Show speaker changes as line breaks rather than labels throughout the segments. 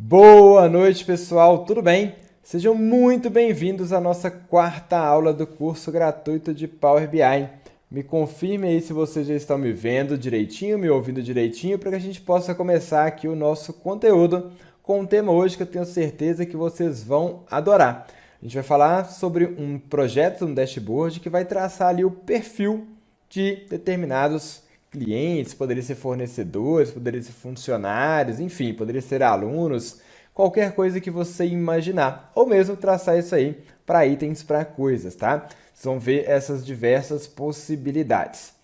Boa noite, pessoal, tudo bem? Sejam muito bem-vindos à nossa quarta aula do curso gratuito de Power BI. Me confirme aí se vocês já estão me vendo direitinho, me ouvindo direitinho, para que a gente possa começar aqui o nosso conteúdo com um tema hoje que eu tenho certeza que vocês vão adorar. A gente vai falar sobre um projeto, um dashboard, que vai traçar ali o perfil de determinados clientes, poderia ser fornecedores, poderia ser funcionários, enfim, poderia ser alunos, qualquer coisa que você imaginar, ou mesmo traçar isso aí para itens, para coisas, tá? Vocês vão ver essas diversas possibilidades.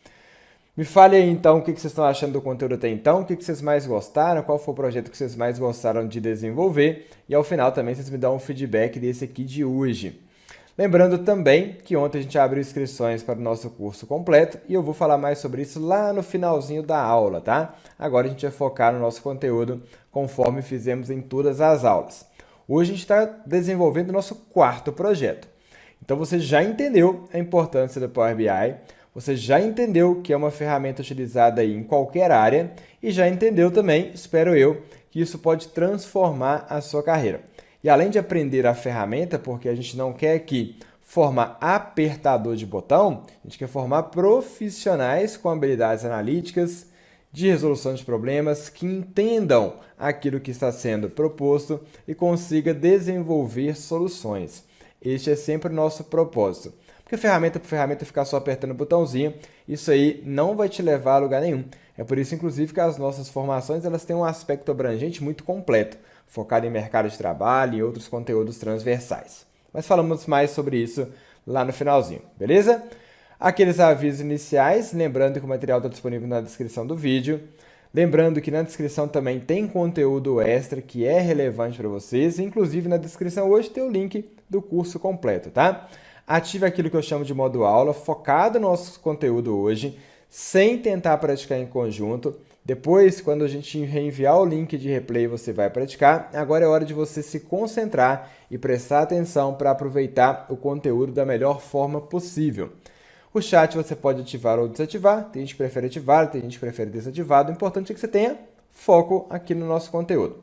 Me fale aí então o que vocês estão achando do conteúdo até então, o que vocês mais gostaram, qual foi o projeto que vocês mais gostaram de desenvolver e ao final também vocês me dão um feedback desse aqui de hoje. Lembrando também que ontem a gente abriu inscrições para o nosso curso completo e eu vou falar mais sobre isso lá no finalzinho da aula, tá? Agora a gente vai focar no nosso conteúdo conforme fizemos em todas as aulas. Hoje a gente está desenvolvendo o nosso quarto projeto. Então você já entendeu a importância do Power BI, você já entendeu que é uma ferramenta utilizada aí em qualquer área e já entendeu também, espero eu, que isso pode transformar a sua carreira. E além de aprender a ferramenta, porque a gente não quer aqui formar apertador de botão, a gente quer formar profissionais com habilidades analíticas, de resolução de problemas, que entendam aquilo que está sendo proposto e consiga desenvolver soluções. Este é sempre o nosso propósito. Porque ferramenta por ferramenta ficar só apertando o botãozinho, isso aí não vai te levar a lugar nenhum. É por isso, inclusive, que as nossas formações elas têm um aspecto abrangente muito completo, focado em mercado de trabalho e outros conteúdos transversais. Mas falamos mais sobre isso lá no finalzinho, beleza? Aqueles avisos iniciais, lembrando que o material está disponível na descrição do vídeo. Lembrando que na descrição também tem conteúdo extra que é relevante para vocês. Inclusive, na descrição hoje tem o link do curso completo, tá? Ative aquilo que eu chamo de modo aula, focado no nosso conteúdo hoje, sem tentar praticar em conjunto. Depois, quando a gente reenviar o link de replay, você vai praticar. Agora é hora de você se concentrar e prestar atenção para aproveitar o conteúdo da melhor forma possível. O chat você pode ativar ou desativar. Tem gente que prefere ativar, tem gente que prefere desativado. O importante é que você tenha foco aqui no nosso conteúdo.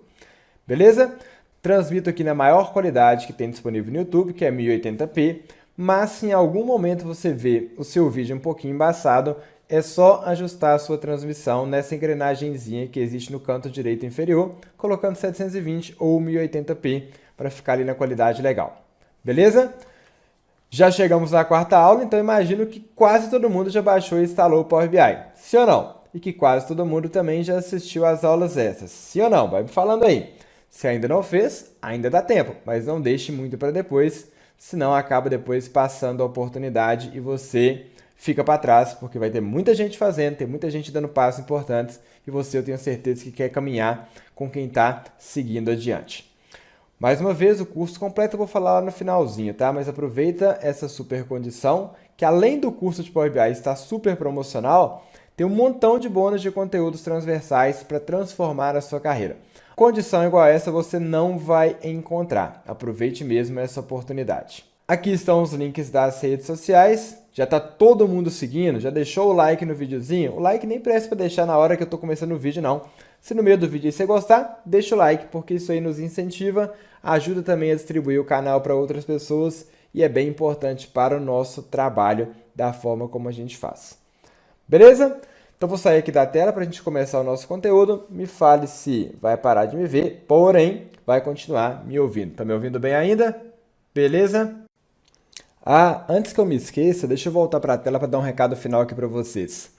Beleza? Transmito aqui na maior qualidade que tem disponível no YouTube, que é 1080p. Mas se em algum momento você vê o seu vídeo um pouquinho embaçado, é só ajustar a sua transmissão nessa engrenagemzinha que existe no canto direito inferior, colocando 720 ou 1080p para ficar ali na qualidade legal. Beleza? Já chegamos na quarta aula, então imagino que quase todo mundo já baixou e instalou o Power BI. Sim ou não? E que quase todo mundo também já assistiu às aulas essas. Sim ou não? Vai me falando aí. Se ainda não fez, ainda dá tempo, mas não deixe muito para depois, senão acaba depois passando a oportunidade e você fica para trás, porque vai ter muita gente fazendo, tem muita gente dando passos importantes e você, eu tenho certeza que quer caminhar com quem está seguindo adiante. Mais uma vez, o curso completo eu vou falar lá no finalzinho, tá? Mas aproveita essa super condição, que além do curso de Power BI estar super promocional, tem um montão de bônus de conteúdos transversais para transformar a sua carreira. Condição igual a essa você não vai encontrar. Aproveite mesmo essa oportunidade. Aqui estão os links das redes sociais. Já está todo mundo seguindo? Já deixou o like no videozinho? O like nem presta para deixar na hora que eu estou começando o vídeo, não. Se no meio do vídeo você gostar, deixa o like, porque isso aí nos incentiva, ajuda também a distribuir o canal para outras pessoas e é bem importante para o nosso trabalho da forma como a gente faz. Beleza? Então vou sair aqui da tela para a gente começar o nosso conteúdo. Me fale se vai parar de me ver, porém vai continuar me ouvindo. Está me ouvindo bem ainda? Beleza? Antes que eu me esqueça, deixa eu voltar para a tela para dar um recado final aqui para vocês.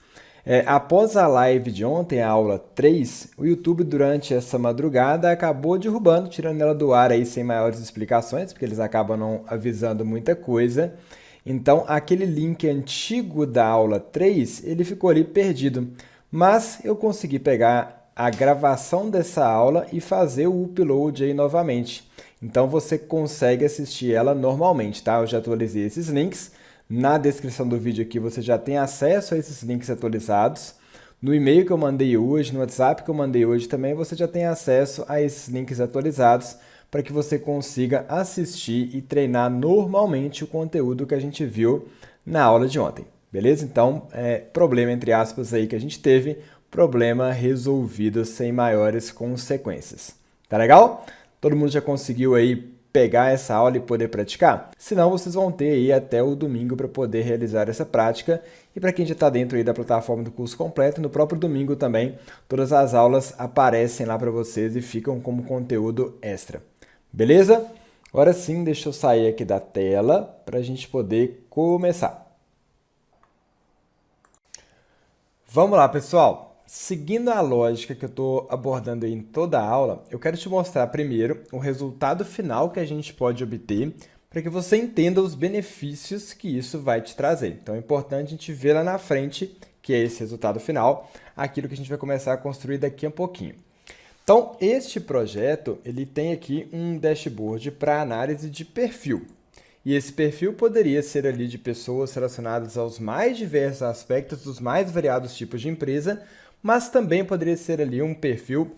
Após a live de ontem, a aula 3, o YouTube durante essa madrugada acabou derrubando, tirando ela do ar aí sem maiores explicações, porque eles acabam não avisando muita coisa. Então, aquele link antigo da aula 3, ele ficou ali perdido. Mas eu consegui pegar a gravação dessa aula e fazer o upload aí novamente. Então, você consegue assistir ela normalmente, tá? Eu já atualizei esses links. Na descrição do vídeo aqui você já tem acesso a esses links atualizados. No e-mail que eu mandei hoje, no WhatsApp que eu mandei hoje também, você já tem acesso a esses links atualizados para que você consiga assistir e treinar normalmente o conteúdo que a gente viu na aula de ontem. Beleza? Então, problema entre aspas aí que a gente teve, problema resolvido sem maiores consequências. Tá legal? Todo mundo já conseguiu aí pegar essa aula e poder praticar? Se não, vocês vão ter aí até o domingo para poder realizar essa prática. E para quem já está dentro aí da plataforma do curso completo, no próprio domingo também, todas as aulas aparecem lá para vocês e ficam como conteúdo extra. Beleza? Agora sim, deixa eu sair aqui da tela para a gente poder começar. Vamos lá, pessoal. Seguindo a lógica que eu estou abordando aí em toda a aula, eu quero te mostrar primeiro o resultado final que a gente pode obter para que você entenda os benefícios que isso vai te trazer. Então é importante a gente ver lá na frente, que é esse resultado final, aquilo que a gente vai começar a construir daqui a pouquinho. Então, este projeto ele tem aqui um dashboard para análise de perfil. E esse perfil poderia ser ali de pessoas relacionadas aos mais diversos aspectos dos mais variados tipos de empresa, mas também poderia ser ali um perfil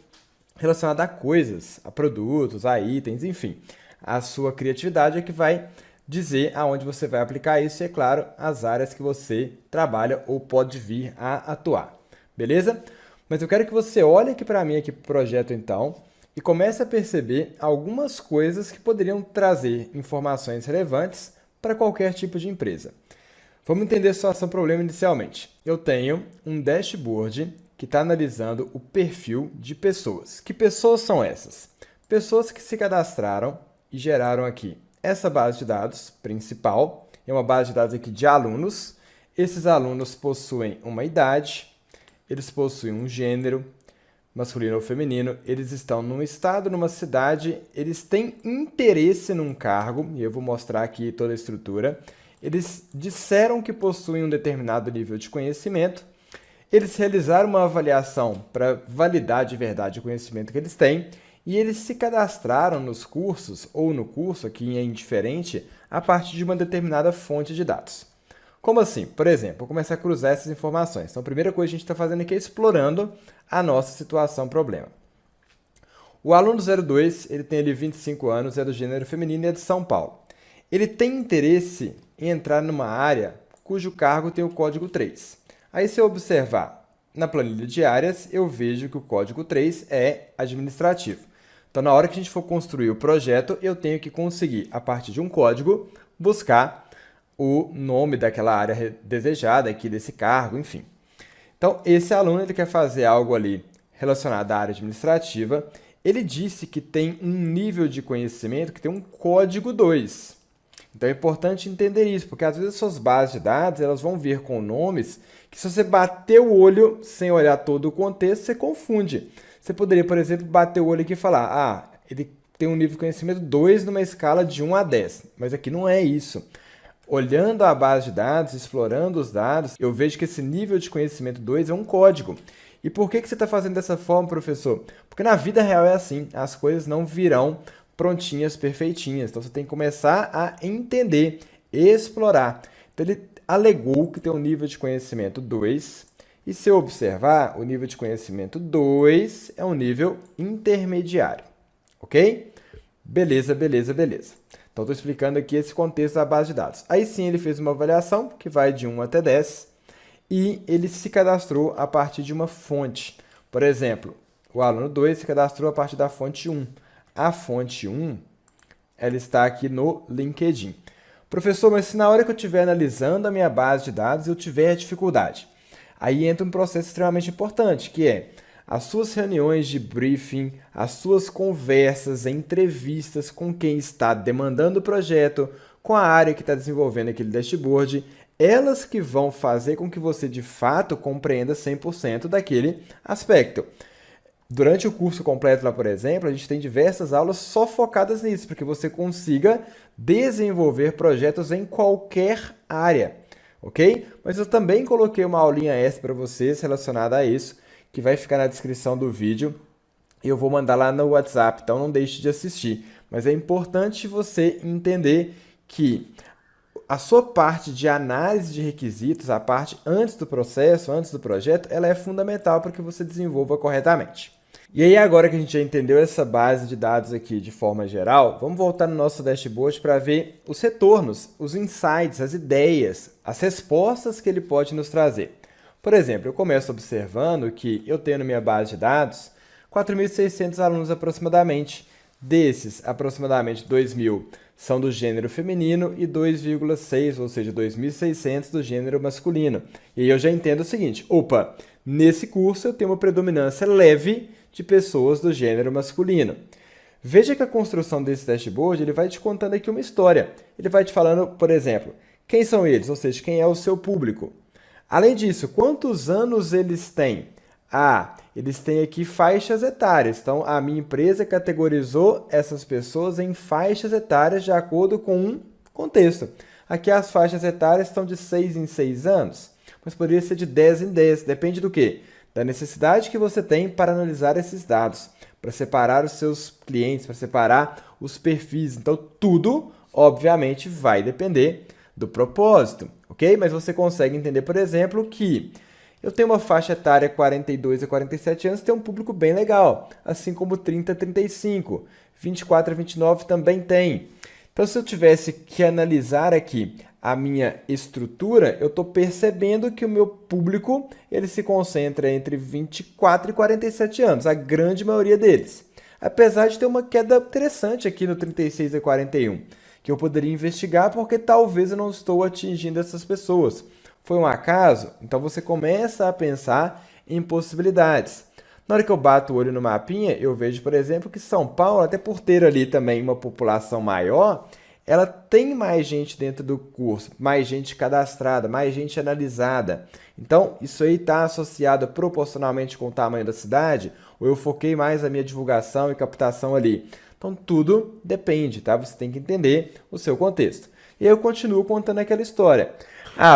relacionado a coisas, a produtos, a itens, enfim. A sua criatividade é que vai dizer aonde você vai aplicar isso e, é claro, as áreas que você trabalha ou pode vir a atuar. Beleza? Mas eu quero que você olhe aqui para mim, aqui para o projeto então, e comece a perceber algumas coisas que poderiam trazer informações relevantes para qualquer tipo de empresa. Vamos entender a situação problema inicialmente. Eu tenho um dashboard que está analisando o perfil de pessoas. Que pessoas são essas? Pessoas que se cadastraram e geraram aqui essa base de dados principal. É uma base de dados aqui de alunos. Esses alunos possuem uma idade, eles possuem um gênero, masculino ou feminino, eles estão num estado, numa cidade, eles têm interesse num cargo, e eu vou mostrar aqui toda a estrutura. Eles disseram que possuem um determinado nível de conhecimento, eles realizaram uma avaliação para validar de verdade o conhecimento que eles têm, e eles se cadastraram nos cursos, ou no curso, aqui é indiferente, a partir de uma determinada fonte de dados. Como assim? Por exemplo, vou começar a cruzar essas informações. Então, a primeira coisa que a gente está fazendo aqui é explorando a nossa situação problema. O aluno 02, ele tem ali 25 anos, é do gênero feminino e é de São Paulo. Ele tem interesse em entrar numa área cujo cargo tem o código 3. Aí, se eu observar na planilha de áreas, eu vejo que o código 3 é administrativo. Então, na hora que a gente for construir o projeto, eu tenho que conseguir, a partir de um código, buscar o nome daquela área desejada aqui desse cargo, enfim. Então, esse aluno ele quer fazer algo ali relacionado à área administrativa. Ele disse que tem um nível de conhecimento que tem um código 2. Então, é importante entender isso, porque às vezes as suas bases de dados elas vão vir com nomes que, se você bater o olho sem olhar todo o contexto, você confunde. Você poderia, por exemplo, bater o olho aqui e falar, ele tem um nível de conhecimento 2 numa escala de 1 a 10, mas aqui não é isso. Olhando a base de dados, explorando os dados, eu vejo que esse nível de conhecimento 2 é um código. E por que você está fazendo dessa forma, professor? Porque na vida real é assim, as coisas não virão prontinhas, perfeitinhas. Então, você tem que começar a entender, explorar. Então, ele alegou que tem um nível de conhecimento 2, e se eu observar, o nível de conhecimento 2 é um nível intermediário. Ok? Beleza, beleza, beleza. Então, estou explicando aqui esse contexto da base de dados. Aí sim, ele fez uma avaliação que vai de 1 até 10 e ele se cadastrou a partir de uma fonte. Por exemplo, o aluno 2 se cadastrou a partir da fonte 1. A fonte 1, ela está aqui no LinkedIn. Professor, mas se na hora que eu estiver analisando a minha base de dados eu tiver dificuldade, aí entra um processo extremamente importante, que é as suas reuniões de briefing, as suas conversas, entrevistas com quem está demandando o projeto, com a área que está desenvolvendo aquele dashboard, elas que vão fazer com que você, de fato, compreenda 100% daquele aspecto. Durante o curso completo lá, por exemplo, a gente tem diversas aulas só focadas nisso, para que você consiga desenvolver projetos em qualquer área, ok? Mas eu também coloquei uma aulinha extra para vocês relacionada a isso, que vai ficar na descrição do vídeo. Eu vou mandar lá no WhatsApp, então não deixe de assistir. Mas é importante você entender que a sua parte de análise de requisitos, a parte antes do processo, antes do projeto, ela é fundamental para que você desenvolva corretamente. E aí, agora que a gente já entendeu essa base de dados aqui de forma geral, vamos voltar no nosso dashboard para ver os retornos, os insights, as ideias, as respostas que ele pode nos trazer. Por exemplo, eu começo observando que eu tenho na minha base de dados 4.600 alunos aproximadamente. Desses, aproximadamente 2.000 são do gênero feminino e 2,6, ou seja, 2.600 do gênero masculino. E aí eu já entendo o seguinte, opa, nesse curso eu tenho uma predominância leve de pessoas do gênero masculino. Veja que a construção desse dashboard ele vai te contando aqui uma história. Ele vai te falando, por exemplo, quem são eles, ou seja, quem é o seu público. Além disso, quantos anos eles têm? Eles têm aqui faixas etárias. Então, a minha empresa categorizou essas pessoas em faixas etárias de acordo com um contexto. Aqui as faixas etárias estão de 6 em 6 anos, mas poderia ser de 10 em 10. Depende do quê? Da necessidade que você tem para analisar esses dados, para separar os seus clientes, para separar os perfis. Então, tudo, obviamente, vai depender do propósito, ok? Mas você consegue entender, por exemplo, que eu tenho uma faixa etária 42 a 47 anos, tem um público bem legal, assim como 30 a 35, 24 a 29 também tem. Então, se eu tivesse que analisar aqui a minha estrutura, eu estou percebendo que o meu público ele se concentra entre 24 e 47 anos, a grande maioria deles. Apesar de ter uma queda interessante aqui no 36 a 41, que eu poderia investigar porque talvez eu não estou atingindo essas pessoas. Foi um acaso? Então você começa a pensar em possibilidades. Na hora que eu bato o olho no mapinha, eu vejo, por exemplo, que São Paulo, até por ter ali também uma população maior, ela tem mais gente dentro do curso, mais gente cadastrada, mais gente analisada. Então, isso aí está associado proporcionalmente com o tamanho da cidade, ou eu foquei mais a minha divulgação e captação ali. Então, tudo depende, tá? Você tem que entender o seu contexto. E aí eu continuo contando aquela história.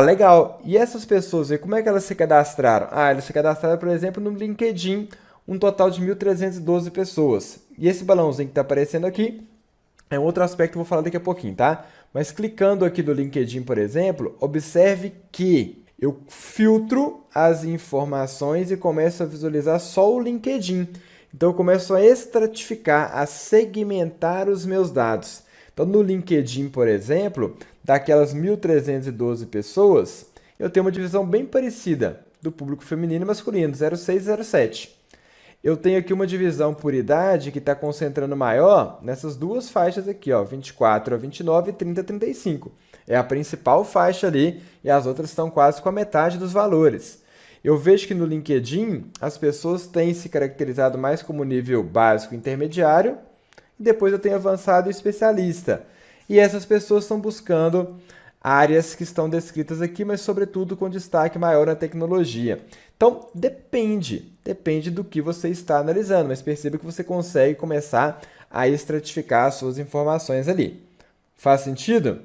Legal. E essas pessoas, como é que elas se cadastraram? Elas se cadastraram, por exemplo, no LinkedIn, um total de 1.312 pessoas. E esse balãozinho que está aparecendo aqui é um outro aspecto que eu vou falar daqui a pouquinho, tá? Mas clicando aqui no LinkedIn, por exemplo, observe que eu filtro as informações e começo a visualizar só o LinkedIn. Então, eu começo a estratificar, a segmentar os meus dados. Então, no LinkedIn, por exemplo, daquelas 1.312 pessoas, eu tenho uma divisão bem parecida do público feminino e masculino, 06 e 07. Eu tenho aqui uma divisão por idade que está concentrando maior nessas duas faixas aqui, ó, 24 a 29 e 30 a 35. É a principal faixa ali e as outras estão quase com a metade dos valores. Eu vejo que no LinkedIn as pessoas têm se caracterizado mais como nível básico e intermediário, e depois eu tenho avançado e especialista. E essas pessoas estão buscando áreas que estão descritas aqui, mas sobretudo com destaque maior na tecnologia. Então, depende do que você está analisando, mas perceba que você consegue começar a estratificar as suas informações ali. Faz sentido?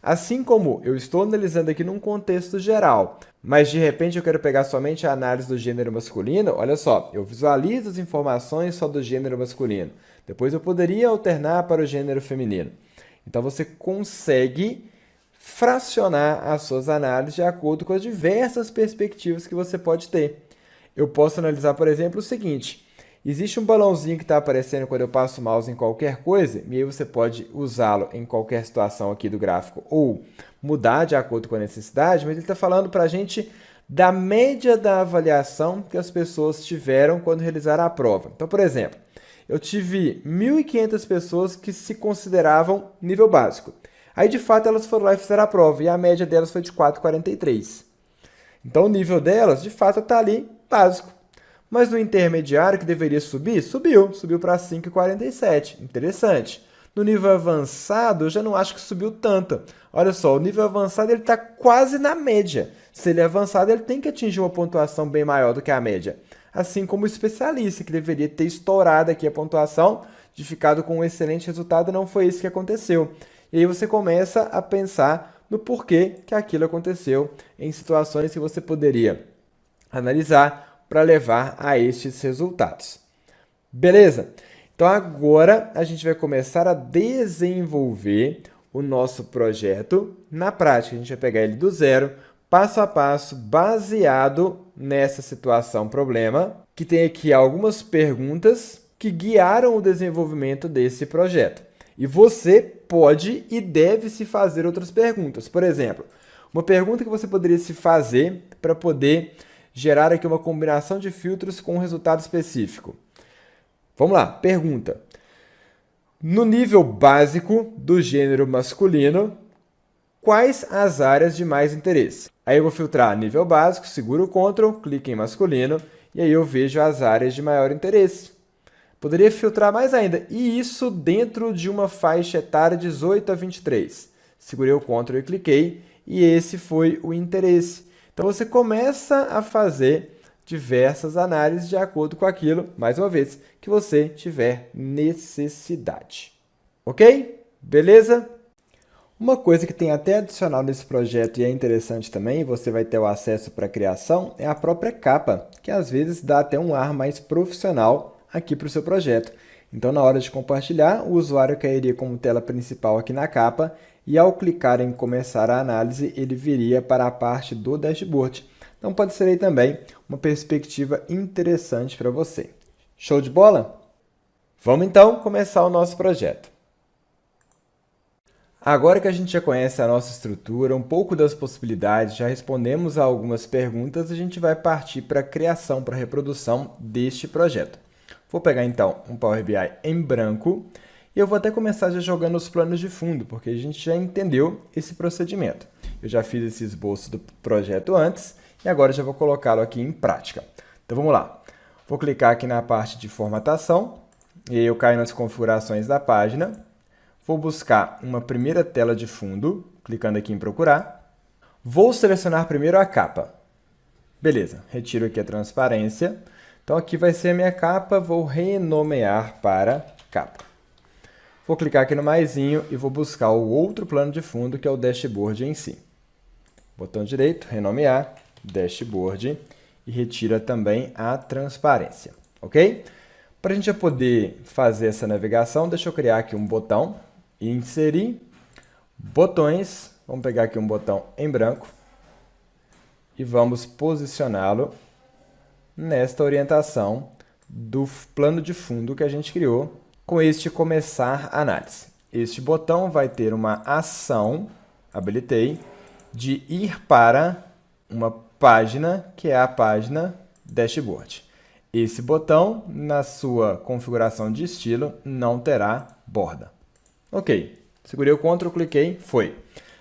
Assim como eu estou analisando aqui num contexto geral, mas de repente eu quero pegar somente a análise do gênero masculino, olha só, eu visualizo as informações só do gênero masculino. Depois eu poderia alternar para o gênero feminino. Então você consegue fracionar as suas análises de acordo com as diversas perspectivas que você pode ter. Eu posso analisar, por exemplo, o seguinte. Existe um balãozinho que está aparecendo quando eu passo o mouse em qualquer coisa, e aí você pode usá-lo em qualquer situação aqui do gráfico ou mudar de acordo com a necessidade, mas ele está falando para a gente da média da avaliação que as pessoas tiveram quando realizaram a prova. Então, por exemplo, eu tive 1.500 pessoas que se consideravam nível básico. Aí, de fato, elas foram lá e fizeram a prova, e a média delas foi de 4,43. Então, o nível delas, de fato, está ali básico. Mas no intermediário, que deveria subir, subiu para 5,47. Interessante. No nível avançado, eu já não acho que subiu tanto. Olha só, o nível avançado está quase na média. Se ele é avançado, ele tem que atingir uma pontuação bem maior do que a média. Assim como o especialista, que deveria ter estourado aqui a pontuação, de ficado com um excelente resultado, não foi isso que aconteceu. E aí você começa a pensar no porquê que aquilo aconteceu em situações que você poderia analisar para levar a estes resultados. Beleza? Então agora a gente vai começar a desenvolver o nosso projeto na prática. A gente vai pegar ele do zero, passo a passo, baseado nessa situação problema, que tem aqui algumas perguntas que guiaram o desenvolvimento desse projeto. E você pode e deve se fazer outras perguntas. Por exemplo, uma pergunta que você poderia se fazer para poder gerar aqui uma combinação de filtros com um resultado específico. Vamos lá, pergunta. No nível básico do gênero masculino, quais as áreas de mais interesse? Aí eu vou filtrar nível básico, seguro o Ctrl, clique em masculino, e aí eu vejo as áreas de maior interesse. Poderia filtrar mais ainda, e isso dentro de uma faixa etária 18 a 23. Segurei o Ctrl e cliquei, e esse foi o interesse. Então você começa a fazer diversas análises de acordo com aquilo, mais uma vez, que você tiver necessidade. Ok? Beleza? Uma coisa que tem até adicional nesse projeto e é interessante também, você vai ter o acesso para a criação, é a própria capa, que às vezes dá até um ar mais profissional aqui para o seu projeto. Então, na hora de compartilhar, o usuário cairia como tela principal aqui na capa e ao clicar em começar a análise, ele viria para a parte do dashboard. Então, pode ser aí também uma perspectiva interessante para você. Show de bola? Vamos então começar o nosso projeto. Agora que a gente já conhece a nossa estrutura, um pouco das possibilidades, já respondemos a algumas perguntas, a gente vai partir para a criação, para a reprodução deste projeto. Vou pegar então um Power BI em branco e eu vou até começar já jogando os planos de fundo, porque a gente já entendeu esse procedimento. Eu já fiz esse esboço do projeto antes e agora já vou colocá-lo aqui em prática. Então vamos lá. Vou clicar aqui na parte de formatação e eu caio nas configurações da página. Vou buscar uma primeira tela de fundo, clicando aqui em procurar. Vou selecionar primeiro a capa. Beleza, retiro aqui a transparência. Então aqui vai ser a minha capa, vou renomear para capa. Vou clicar aqui no maisinho e vou buscar o outro plano de fundo, que é o dashboard em si. Botão direito, renomear, dashboard e retira também a transparência, ok? Para a gente já poder fazer essa navegação, deixa eu criar aqui um botão, inserir, botões, vamos pegar aqui um botão em branco e vamos posicioná-lo nesta orientação do plano de fundo que a gente criou com este começar análise. Este botão vai ter uma ação, habilitei, de ir para uma página que é a página dashboard. Esse botão, na sua configuração de estilo, não terá borda. Ok, segurei o Ctrl, cliquei, foi.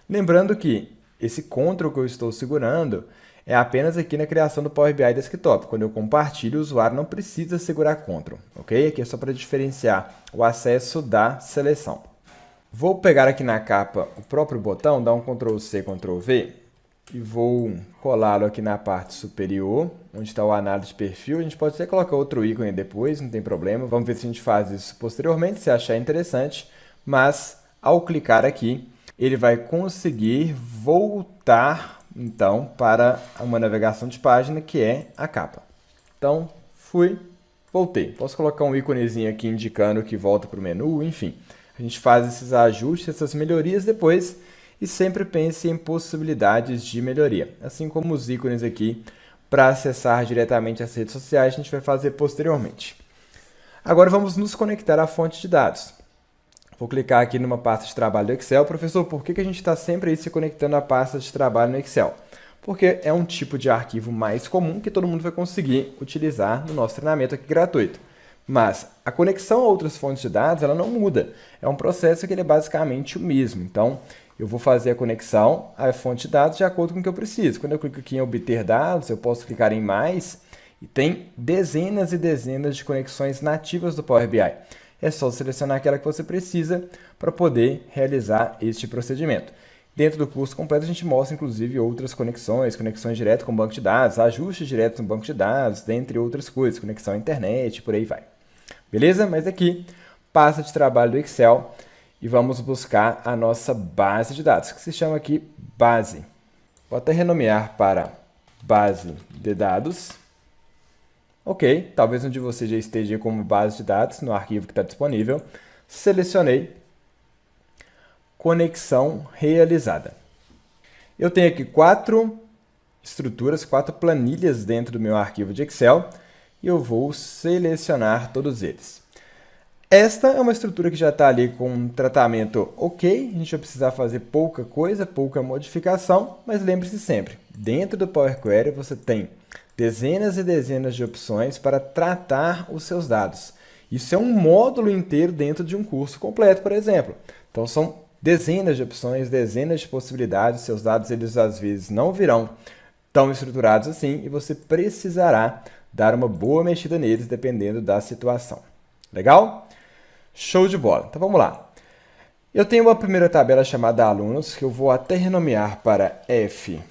Lembrando que esse Ctrl que eu estou segurando é apenas aqui na criação do Power BI Desktop. Quando eu compartilho, o usuário não precisa segurar Ctrl, ok? Aqui é só para diferenciar o acesso da seleção. Vou pegar aqui na capa o próprio botão, dar um Ctrl C, Ctrl V e vou colá-lo aqui na parte superior, onde está o análise de perfil. A gente pode até colocar outro ícone depois, não tem problema. Vamos ver se a gente faz isso posteriormente, se achar interessante. Mas, ao clicar aqui, ele vai conseguir voltar, então, para uma navegação de página, que é a capa. Então, fui, voltei. Posso colocar um íconezinho aqui indicando que volta para o menu, enfim. A gente faz esses ajustes, essas melhorias depois e sempre pense em possibilidades de melhoria. Assim como os ícones aqui para acessar diretamente as redes sociais, a gente vai fazer posteriormente. Agora vamos nos conectar à fonte de dados. Vou clicar aqui numa pasta de trabalho do Excel. Professor, por que a gente está sempre aí se conectando à pasta de trabalho no Excel? Porque é um tipo de arquivo mais comum que todo mundo vai conseguir utilizar no nosso treinamento aqui gratuito. Mas a conexão a outras fontes de dados ela não muda. É um processo que ele é basicamente o mesmo. Então, eu vou fazer a conexão à fonte de dados de acordo com o que eu preciso. Quando eu clico aqui em obter dados, eu posso clicar em mais e tem dezenas e dezenas de conexões nativas do Power BI. É só selecionar aquela que você precisa para poder realizar este procedimento. Dentro do curso completo, a gente mostra, inclusive, outras conexões direto com o banco de dados, ajustes diretos no banco de dados, dentre outras coisas, conexão à internet, por aí vai. Beleza? Mas aqui, pasta de trabalho do Excel e vamos buscar a nossa base de dados, que se chama aqui base. Vou até renomear para base de dados. Ok, talvez um de vocês já esteja como base de dados no arquivo que está disponível. Selecionei. Conexão realizada. Eu tenho aqui 4 estruturas, 4 planilhas dentro do meu arquivo de Excel e eu vou selecionar todos eles. Esta é uma estrutura que já está ali com um tratamento ok, a gente vai precisar fazer pouca coisa, pouca modificação, mas lembre-se sempre, dentro do Power Query você tem dezenas e dezenas de opções para tratar os seus dados. Isso é um módulo inteiro dentro de um curso completo, por exemplo. Então, são dezenas de opções, dezenas de possibilidades. Seus dados, eles às vezes não virão tão estruturados assim e você precisará dar uma boa mexida neles dependendo da situação. Legal? Show de bola. Então, vamos lá. Eu tenho uma primeira tabela chamada alunos, que eu vou até renomear para F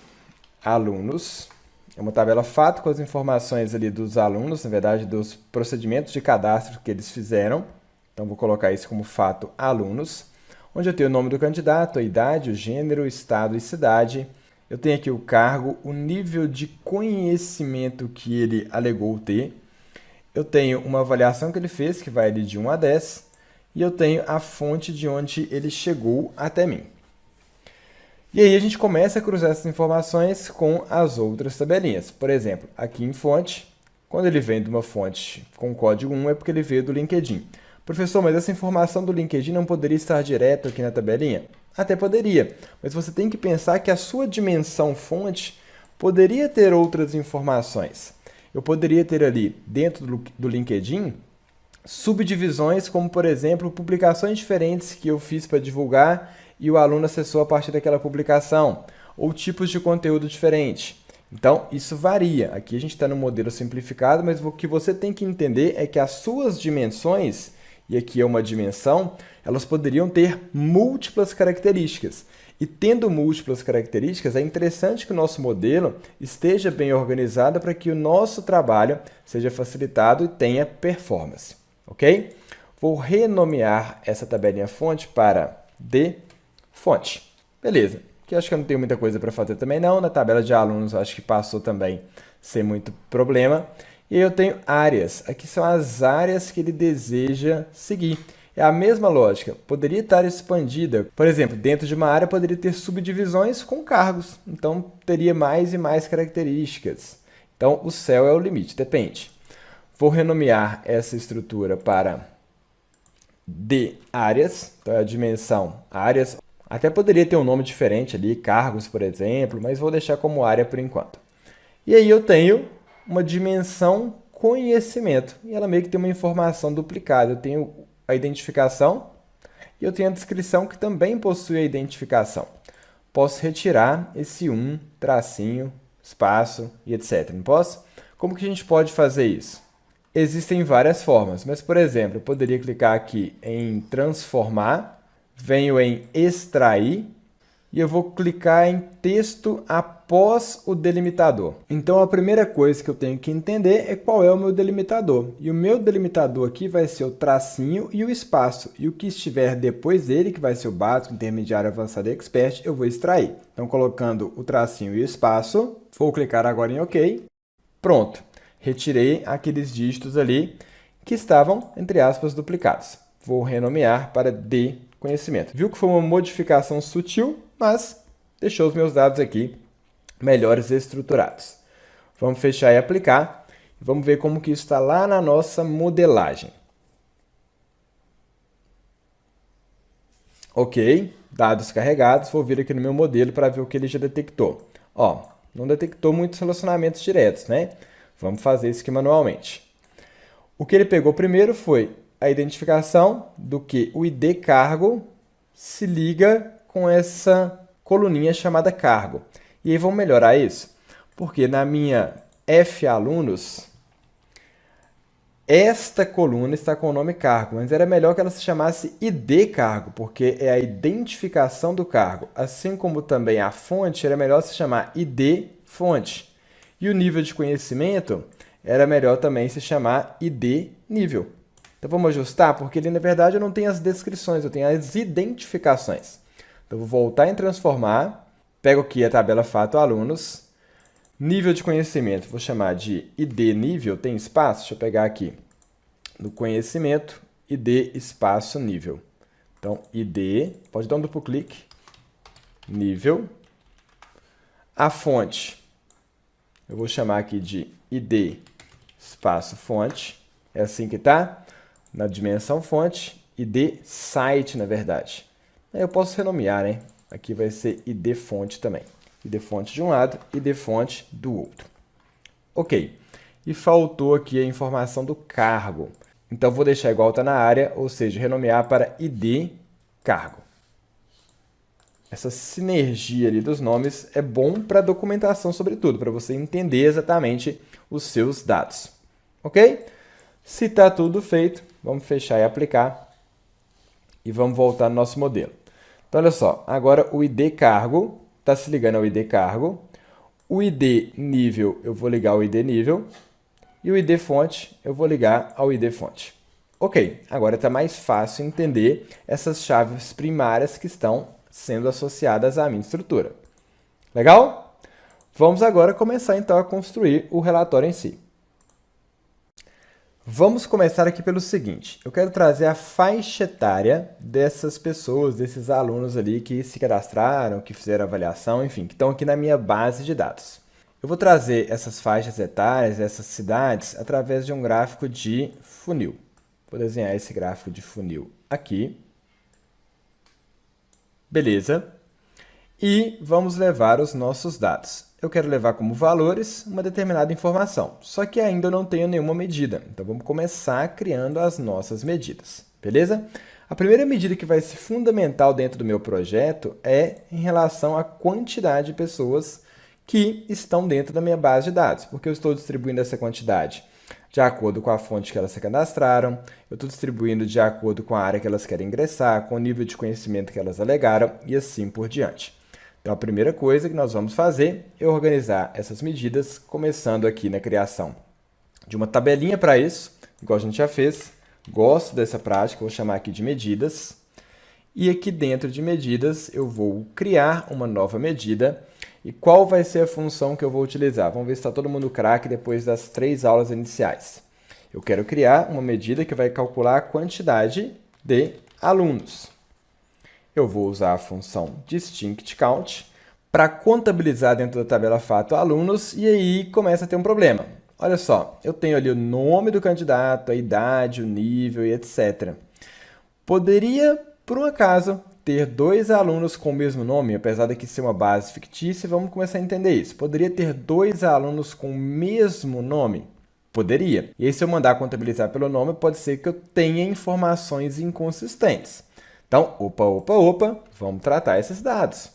alunos. É uma tabela fato com as informações ali dos alunos, na verdade, dos procedimentos de cadastro que eles fizeram. Então, vou colocar isso como fato alunos, onde eu tenho o nome do candidato, a idade, o gênero, o estado e cidade. Eu tenho aqui o cargo, o nível de conhecimento que ele alegou ter. Eu tenho uma avaliação que ele fez, que vai ali de 1 a 10. E eu tenho a fonte de onde ele chegou até mim. E aí a gente começa a cruzar essas informações com as outras tabelinhas. Por exemplo, aqui em fonte, quando ele vem de uma fonte com código 1, é porque ele veio do LinkedIn. Professor, mas essa informação do LinkedIn não poderia estar direto aqui na tabelinha? Até poderia, mas você tem que pensar que a sua dimensão fonte poderia ter outras informações. Eu poderia ter ali, dentro do LinkedIn, subdivisões como, por exemplo, publicações diferentes que eu fiz para divulgar e o aluno acessou a partir daquela publicação, ou tipos de conteúdo diferente. Então, isso varia. Aqui a gente está no modelo simplificado, mas o que você tem que entender é que as suas dimensões, e aqui é uma dimensão, elas poderiam ter múltiplas características. E tendo múltiplas características, é interessante que o nosso modelo esteja bem organizado para que o nosso trabalho seja facilitado e tenha performance. Ok? Vou renomear essa tabelinha fonte para D fonte. Beleza. Aqui acho que eu não tenho muita coisa para fazer também não. Na tabela de alunos acho que passou também sem muito problema. E aí eu tenho áreas. Aqui são as áreas que ele deseja seguir. É a mesma lógica. Poderia estar expandida. Por exemplo, dentro de uma área poderia ter subdivisões com cargos. Então, teria mais e mais características. Então, o céu é o limite. Depende. Vou renomear essa estrutura para D áreas, então é a dimensão áreas. Até poderia ter um nome diferente ali, cargos, por exemplo, mas vou deixar como área por enquanto. E aí eu tenho uma dimensão conhecimento, e ela meio que tem uma informação duplicada. Eu tenho a identificação e eu tenho a descrição que também possui a identificação. Posso retirar esse tracinho, espaço e etc. Não posso? Como que a gente pode fazer isso? Existem várias formas, mas, por exemplo, eu poderia clicar aqui em transformar, venho em extrair e eu vou clicar em texto após o delimitador. Então, a primeira coisa que eu tenho que entender é qual é o meu delimitador. E o meu delimitador aqui vai ser o tracinho e o espaço. E o que estiver depois dele, que vai ser o básico, intermediário, avançado e expert, eu vou extrair. Então, colocando o tracinho e o espaço, vou clicar agora em OK. Pronto. Retirei aqueles dígitos ali que estavam, entre aspas, duplicados. Vou renomear para D conhecimento. Viu que foi uma modificação sutil, mas deixou os meus dados aqui melhores estruturados. Vamos fechar e aplicar. Vamos ver como que isso está lá na nossa modelagem. Ok, dados carregados. Vou vir aqui no meu modelo para ver o que ele já detectou. Ó, não detectou muitos relacionamentos diretos, né? Vamos fazer isso aqui manualmente. O que ele pegou primeiro foi a identificação do que o ID cargo se liga com essa coluninha chamada cargo. E aí vamos melhorar isso, porque na minha F alunos, esta coluna está com o nome cargo, mas era melhor que ela se chamasse ID cargo, porque é a identificação do cargo. Assim como também a fonte, era melhor se chamar ID fonte. E o nível de conhecimento era melhor também se chamar ID nível. Então vamos ajustar, porque ele na verdade eu não tenho as descrições, eu tenho as identificações. Então vou voltar em transformar, pego aqui a tabela fato alunos, nível de conhecimento, vou chamar de ID nível, tem espaço? Deixa eu pegar aqui no conhecimento, ID espaço nível. Então ID, pode dar um duplo clique, nível, a fonte. Eu vou chamar aqui de ID espaço fonte. É assim que está na dimensão fonte. ID site, na verdade. Aí eu posso renomear, né? Aqui vai ser ID fonte também. ID fonte de um lado, ID fonte do outro. Ok. E faltou aqui a informação do cargo. Então, vou deixar igual está na área, ou seja, renomear para ID cargo. Essa sinergia ali dos nomes é bom para documentação, sobretudo, para você entender exatamente os seus dados. Ok? Se está tudo feito, vamos fechar e aplicar. E vamos voltar no nosso modelo. Então, olha só, agora o ID cargo está se ligando ao ID cargo. O ID nível, eu vou ligar ao ID nível. E o ID fonte, eu vou ligar ao ID fonte. Ok, agora está mais fácil entender essas chaves primárias que estão sendo associadas à minha estrutura. Legal? Vamos agora começar então a construir o relatório em si. Vamos começar aqui pelo seguinte, eu quero trazer a faixa etária dessas pessoas, desses alunos ali que se cadastraram, que fizeram avaliação, enfim, que estão aqui na minha base de dados. Eu vou trazer essas faixas etárias, essas cidades, através de um gráfico de funil. Vou desenhar esse gráfico de funil aqui. Beleza. E vamos levar os nossos dados. Eu quero levar como valores uma determinada informação, só que ainda não tenho nenhuma medida. Então, vamos começar criando as nossas medidas, beleza? A primeira medida que vai ser fundamental dentro do meu projeto é em relação à quantidade de pessoas que estão dentro da minha base de dados, porque eu estou distribuindo essa quantidade de acordo com a fonte que elas se cadastraram, eu estou distribuindo de acordo com a área que elas querem ingressar, com o nível de conhecimento que elas alegaram e assim por diante. Então, a primeira coisa que nós vamos fazer é organizar essas medidas, começando aqui na criação de uma tabelinha para isso, igual a gente já fez. Gosto dessa prática, vou chamar aqui de medidas. E aqui dentro de medidas, eu vou criar uma nova medida. E qual vai ser a função que eu vou utilizar? Vamos ver se está todo mundo craque depois das 3 aulas iniciais. Eu quero criar uma medida que vai calcular a quantidade de alunos. Eu vou usar a função distinctCount para contabilizar dentro da tabela fato alunos e aí começa a ter um problema. Olha só, eu tenho ali o nome do candidato, a idade, o nível e etc. Poderia, por um acaso, ter 2 alunos com o mesmo nome, apesar daqui ser uma base fictícia, vamos começar a entender isso. Poderia ter 2 alunos com o mesmo nome? Poderia. E aí, se eu mandar contabilizar pelo nome, pode ser que eu tenha informações inconsistentes. Então, opa, vamos tratar esses dados.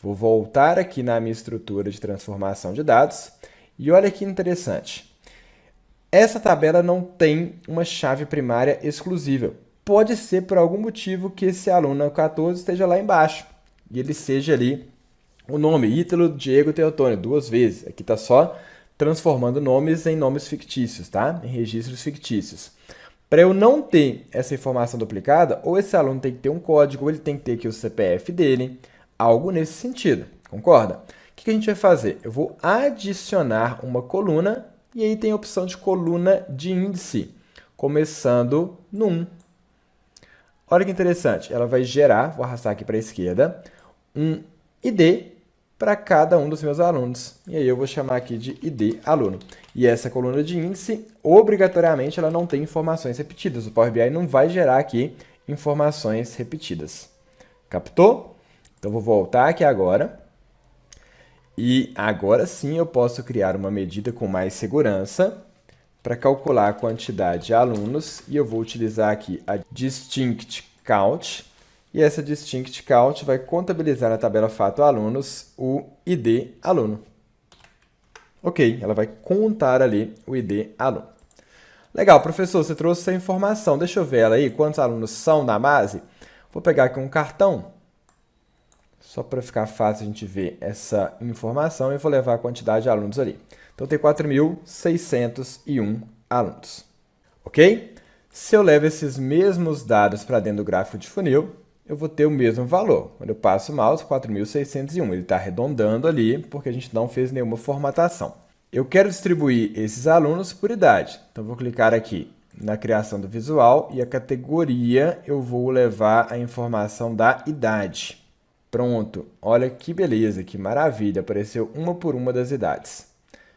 Vou voltar aqui na minha estrutura de transformação de dados e olha que interessante. Essa tabela não tem uma chave primária exclusiva. Pode ser por algum motivo que esse aluno 14 esteja lá embaixo e ele seja ali o nome Ítalo Diego Teotônio, 2 vezes. Aqui está só transformando nomes em nomes fictícios, tá? Em registros fictícios. Para eu não ter essa informação duplicada, ou esse aluno tem que ter um código, ou ele tem que ter aqui o CPF dele, algo nesse sentido, concorda? O que a gente vai fazer? Eu vou adicionar uma coluna, e aí tem a opção de coluna de índice, começando no 1. Olha que interessante, ela vai gerar, vou arrastar aqui para a esquerda, um ID para cada um dos meus alunos. E aí eu vou chamar aqui de ID aluno. E essa coluna de índice, obrigatoriamente, ela não tem informações repetidas. O Power BI não vai gerar aqui informações repetidas. Captou? Então, vou voltar aqui agora. E agora sim eu posso criar uma medida com mais segurança para calcular a quantidade de alunos. E eu vou utilizar aqui a distinctCount. E essa distinctCount vai contabilizar na tabela fato alunos o ID aluno. Ok, ela vai contar ali o ID aluno. Legal, professor, você trouxe essa informação. Deixa eu ver ela aí, quantos alunos são na base? Vou pegar aqui um cartão, só para ficar fácil a gente ver essa informação, e vou levar a quantidade de alunos ali. Então, tem 4.601 alunos. Ok? Se eu levo esses mesmos dados para dentro do gráfico de funil, eu vou ter o mesmo valor. Quando eu passo o mouse, 4.601. Ele está arredondando ali, porque a gente não fez nenhuma formatação. Eu quero distribuir esses alunos por idade. Então, vou clicar aqui na criação do visual e a categoria eu vou levar a informação da idade. Pronto. Olha que beleza, que maravilha. Apareceu uma por uma das idades.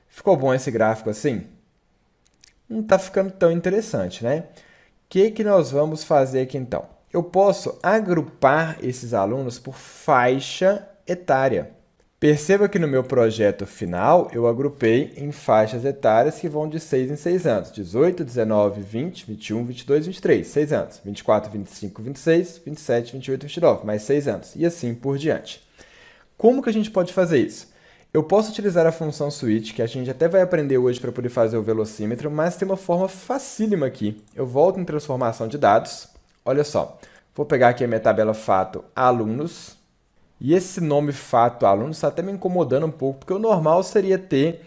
Ficou bom esse gráfico assim? Não está ficando tão interessante, né? O que nós vamos fazer aqui então? Eu posso agrupar esses alunos por faixa etária. Perceba que no meu projeto final, eu agrupei em faixas etárias que vão de 6 em 6 anos. 18, 19, 20, 21, 22, 23, 6 anos. 24, 25, 26, 27, 28, 29, mais 6 anos. E assim por diante. Como que a gente pode fazer isso? Eu posso utilizar a função switch, que a gente até vai aprender hoje para poder fazer o velocímetro, mas tem uma forma facílima aqui. Eu volto em transformação de dados. Olha só, vou pegar aqui a minha tabela fato alunos. E esse nome fato alunos está até me incomodando um pouco, porque o normal seria ter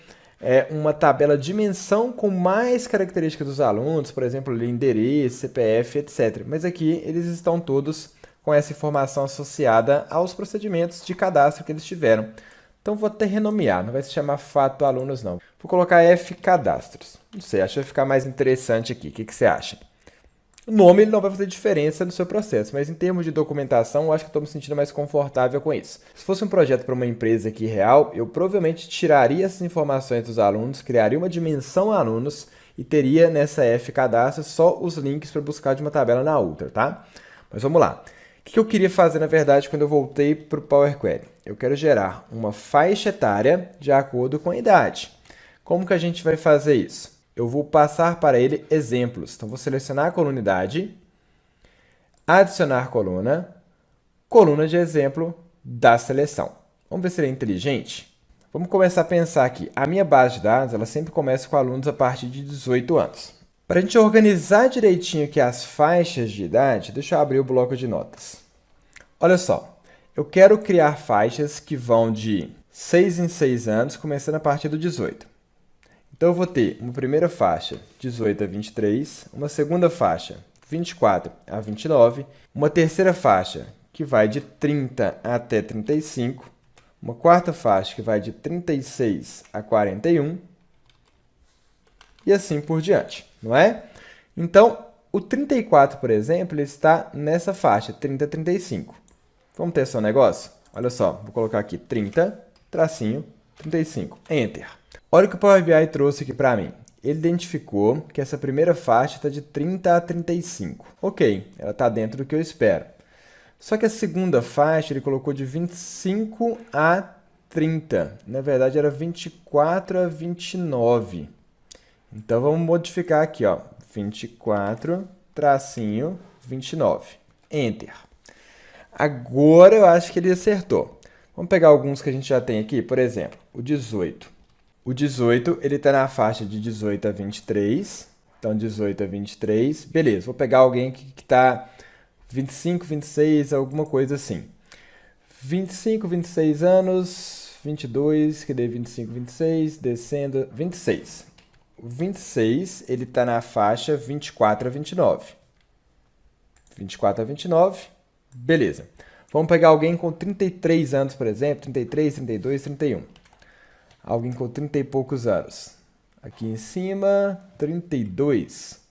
uma tabela dimensão com mais características dos alunos, por exemplo, ali, endereço, CPF, etc. Mas aqui eles estão todos com essa informação associada aos procedimentos de cadastro que eles tiveram. Então, vou até renomear, não vai se chamar fato alunos, não. Vou colocar F cadastros. Não sei, acho que vai ficar mais interessante aqui. O que você acha? O nome ele não vai fazer diferença no seu processo, mas em termos de documentação, eu acho que estou me sentindo mais confortável com isso. Se fosse um projeto para uma empresa aqui real, eu provavelmente tiraria essas informações dos alunos, criaria uma dimensão alunos e teria nessa F cadastro só os links para buscar de uma tabela na outra, tá? Mas vamos lá. O que eu queria fazer, na verdade, quando eu voltei para o Power Query? Eu quero gerar uma faixa etária de acordo com a idade. Como que a gente vai fazer isso? Eu vou passar para ele exemplos. Então, vou selecionar a coluna idade, adicionar coluna, coluna de exemplo da seleção. Vamos ver se ele é inteligente? Vamos começar a pensar aqui. A minha base de dados ela sempre começa com alunos a partir de 18 anos. Para a gente organizar direitinho aqui as faixas de idade, deixa eu abrir o bloco de notas. Olha só, eu quero criar faixas que vão de 6 em 6 anos, começando a partir do 18. Então, eu vou ter uma primeira faixa, 18 a 23, uma segunda faixa, 24 a 29, uma terceira faixa, que vai de 30 até 35, uma quarta faixa, que vai de 36 a 41, e assim por diante, não é? Então, o 34, por exemplo, ele está nessa faixa, 30 a 35. Vamos testar um negócio? Olha só, vou colocar aqui 30, tracinho, 35, Enter. Olha o que o Power BI trouxe aqui para mim. Ele identificou que essa primeira faixa está de 30 a 35. Ok, ela está dentro do que eu espero. Só que a segunda faixa ele colocou de 25 a 30. Na verdade, era 24 a 29. Então, vamos modificar aqui, ó, 24, tracinho, 29. Enter. Agora, eu acho que ele acertou. Vamos pegar alguns que a gente já tem aqui, por exemplo, o 18. O 18, ele está na faixa de 18 a 23. Então, 18 a 23. Beleza, vou pegar alguém que está 25, 26, alguma coisa assim. 25, 26 anos, 22, que dê 25, 26, descendo, 26. O 26, ele está na faixa 24 a 29. 24 a 29, beleza. Vamos pegar alguém com 33 anos, por exemplo, 33, 32, 31. Alguém com 30 e poucos anos. Aqui em cima, 32.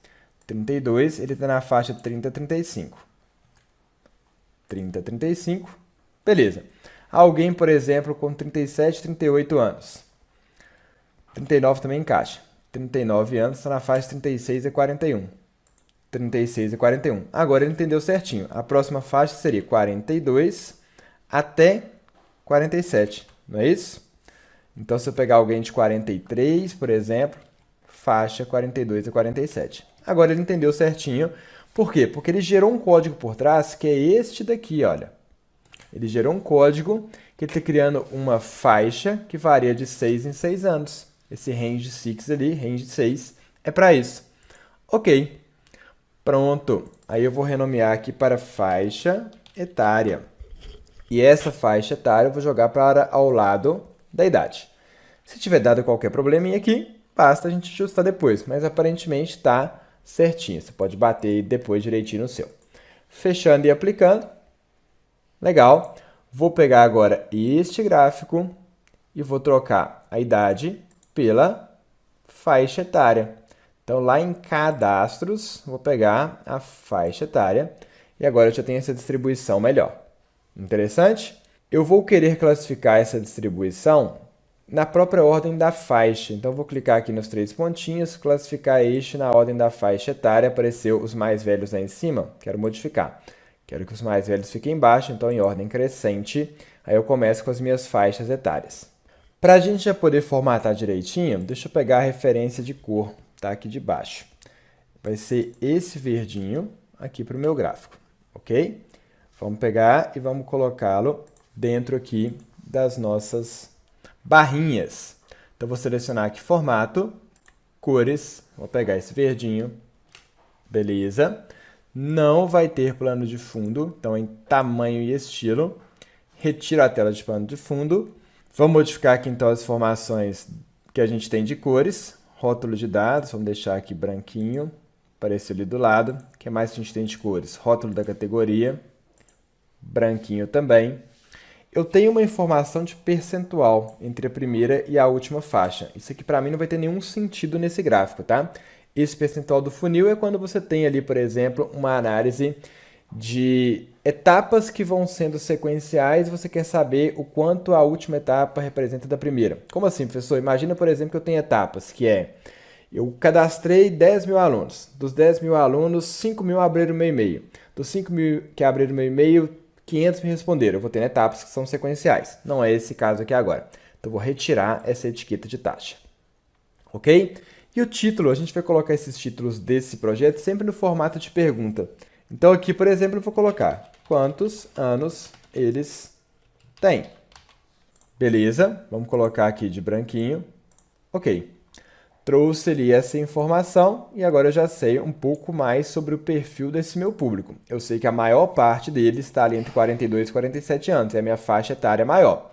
32, ele está na faixa 30 a 35. 30 a 35, beleza. Alguém, por exemplo, com 37, 38 anos. 39 também encaixa. 39 anos, está na faixa 36 a 41. 36 a 41. Agora ele entendeu certinho. A próxima faixa seria 42 até 47, não é isso? Então, se eu pegar alguém de 43, por exemplo, faixa 42 a 47. Agora ele entendeu certinho. Por quê? Porque ele gerou um código por trás que é este daqui, olha. Ele gerou um código que ele está criando uma faixa que varia de 6 em 6 anos. Esse range 6 ali, range 6, é para isso. Ok. Pronto. Aí eu vou renomear aqui para faixa etária. E essa faixa etária eu vou jogar para ao lado da idade. Se tiver dado qualquer probleminha aqui, basta a gente ajustar depois, mas aparentemente está certinho. Você pode bater depois direitinho no seu. Fechando e aplicando. Legal. Vou pegar agora este gráfico e vou trocar a idade pela faixa etária. Então, lá em cadastros, vou pegar a faixa etária e agora eu já tenho essa distribuição melhor. Interessante? Eu vou querer classificar essa distribuição na própria ordem da faixa. Então, vou clicar aqui nos 3 pontinhos, classificar este na ordem da faixa etária. Apareceu os mais velhos lá em cima, quero modificar. Quero que os mais velhos fiquem embaixo, então em ordem crescente, Aí eu começo com as minhas faixas etárias. Para a gente já poder formatar direitinho, deixa eu pegar a referência de cor, tá aqui de baixo. Vai ser esse verdinho aqui para o meu gráfico, ok? Vamos pegar e vamos colocá-lo dentro aqui das nossas barrinhas. Então, vou selecionar aqui formato, cores, vou pegar esse verdinho, beleza? Não vai ter plano de fundo, então em tamanho e estilo, retiro a tela de plano de fundo. Vamos modificar aqui então as informações que a gente tem de cores, rótulo de dados, vamos deixar aqui branquinho, apareceu ali do lado. O que mais a gente tem de cores? Rótulo da categoria, branquinho também. Eu tenho uma informação de percentual entre a primeira e a última faixa. Isso aqui para mim não vai ter nenhum sentido nesse gráfico, tá? Esse percentual do funil é quando você tem ali, por exemplo, uma análise de etapas que vão sendo sequenciais e você quer saber o quanto a última etapa representa da primeira. Como assim, professor? Imagina, por exemplo, que eu tenho etapas, que é, eu cadastrei 10 mil alunos. Dos 10 mil alunos, 5 mil abriram meu e-mail. Dos 5 mil que abriram meu e-mail, 500 me responderam. Eu vou ter etapas que são sequenciais. Não é esse caso aqui agora. Então, eu vou retirar essa etiqueta de taxa. Ok? E o título, a gente vai colocar esses títulos desse projeto sempre no formato de pergunta. Então, aqui, por exemplo, eu vou colocar quantos anos eles têm. Beleza? Vamos colocar aqui de branquinho. Ok. Trouxe ali essa informação e agora eu já sei um pouco mais sobre o perfil desse meu público. Eu sei que a maior parte deles está ali entre 42 e 47 anos, é a minha faixa etária maior.